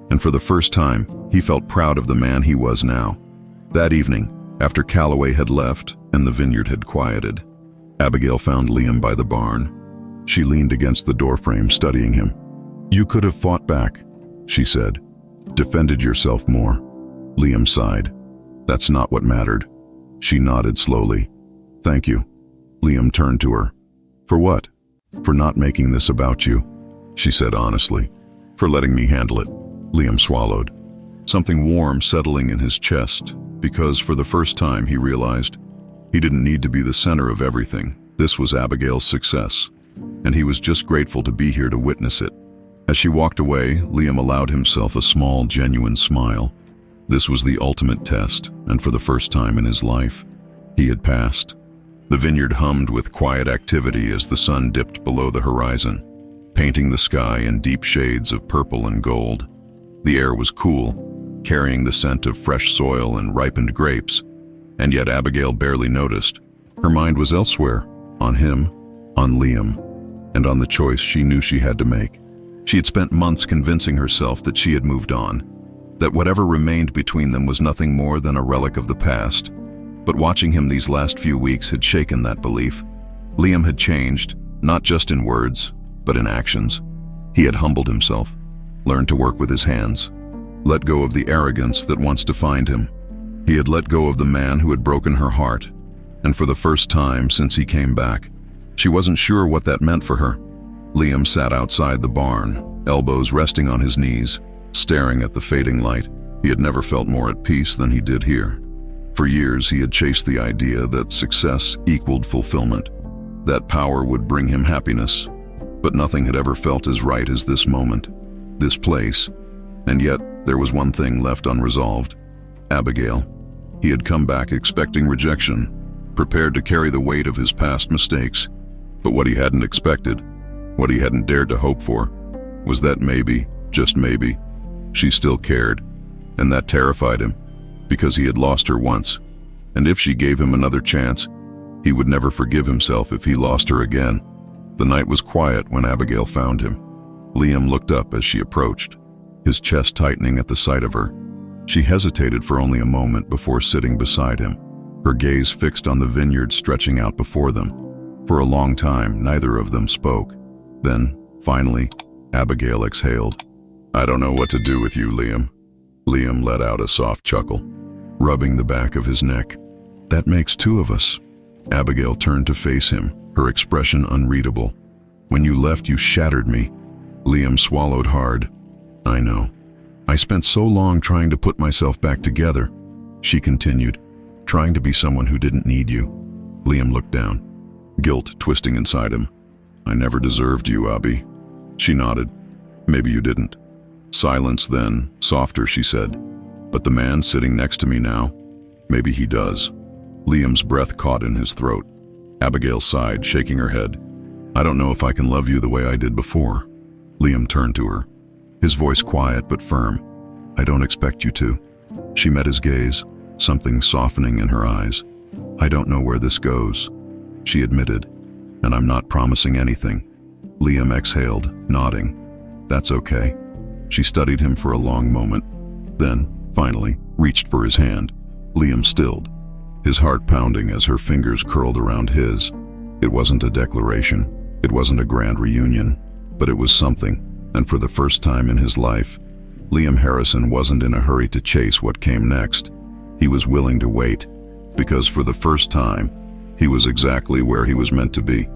And for the first time, he felt proud of the man he was now. That evening, after Calloway had left and the vineyard had quieted, Abigail found Liam by the barn. She leaned against the doorframe, studying him. "You could have fought back," she said. "Defended yourself more." Liam sighed. "That's not what mattered." She nodded slowly. "Thank you." Liam turned to her. "For what?" "For not making this about you," she said honestly. "For letting me handle it." Liam swallowed, something warm settling in his chest, because for the first time he realized he didn't need to be the center of everything. This was Abigail's success, and he was just grateful to be here to witness it. As she walked away, Liam allowed himself a small, genuine smile. This was the ultimate test, and for the first time in his life, he had passed. The vineyard hummed with quiet activity as the sun dipped below the horizon, painting the sky in deep shades of purple and gold. The air was cool, carrying the scent of fresh soil and ripened grapes, and yet Abigail barely noticed. Her mind was elsewhere, on him, on Liam, and on the choice she knew she had to make. She had spent months convincing herself that she had moved on, that whatever remained between them was nothing more than a relic of the past. But watching him these last few weeks had shaken that belief. Liam had changed, not just in words, but in actions. He had humbled himself, learned to work with his hands, let go of the arrogance that once defined him. He had let go of the man who had broken her heart, and for the first time since he came back, she wasn't sure what that meant for her. Liam sat outside the barn, elbows resting on his knees, staring at the fading light. He had never felt more at peace than he did here. For years he had chased the idea that success equaled fulfillment, that power would bring him happiness, but nothing had ever felt as right as this moment, this place. And yet there was one thing left unresolved: Abigail. He had come back expecting rejection, prepared to carry the weight of his past mistakes, but what he hadn't expected, what he hadn't dared to hope for, was that maybe, just maybe, she still cared, and that terrified him, because he had lost her once, and if she gave him another chance, he would never forgive himself if he lost her again. The night was quiet when Abigail found him. Liam looked up as she approached, his chest tightening at the sight of her. She hesitated for only a moment before sitting beside him, her gaze fixed on the vineyard stretching out before them. For a long time, neither of them spoke. Then, finally, Abigail exhaled. "I don't know what to do with you, Liam." Liam let out a soft chuckle, rubbing the back of his neck. "That makes two of us." Abigail turned to face him, her expression unreadable. "When you left, you shattered me." Liam swallowed hard. "I know. I spent so long trying to put myself back together," she continued, "trying to be someone who didn't need you." Liam looked down, guilt twisting inside him. "I never deserved you, Abby." She nodded. "Maybe you didn't." Silence then, softer, she said. "But the man sitting next to me now, maybe he does." Liam's breath caught in his throat. Abigail sighed, shaking her head. "I don't know if I can love you the way I did before." Liam turned to her, his voice quiet but firm. "I don't expect you to." She met his gaze, something softening in her eyes. "I don't know where this goes," she admitted, "and I'm not promising anything." Liam exhaled, nodding. "That's okay." She studied him for a long moment, then, finally, reached for his hand. Liam stilled, his heart pounding as her fingers curled around his. It wasn't a declaration, it wasn't a grand reunion, but it was something, and for the first time in his life, Liam Harrison wasn't in a hurry to chase what came next. He was willing to wait, because for the first time, he was exactly where he was meant to be.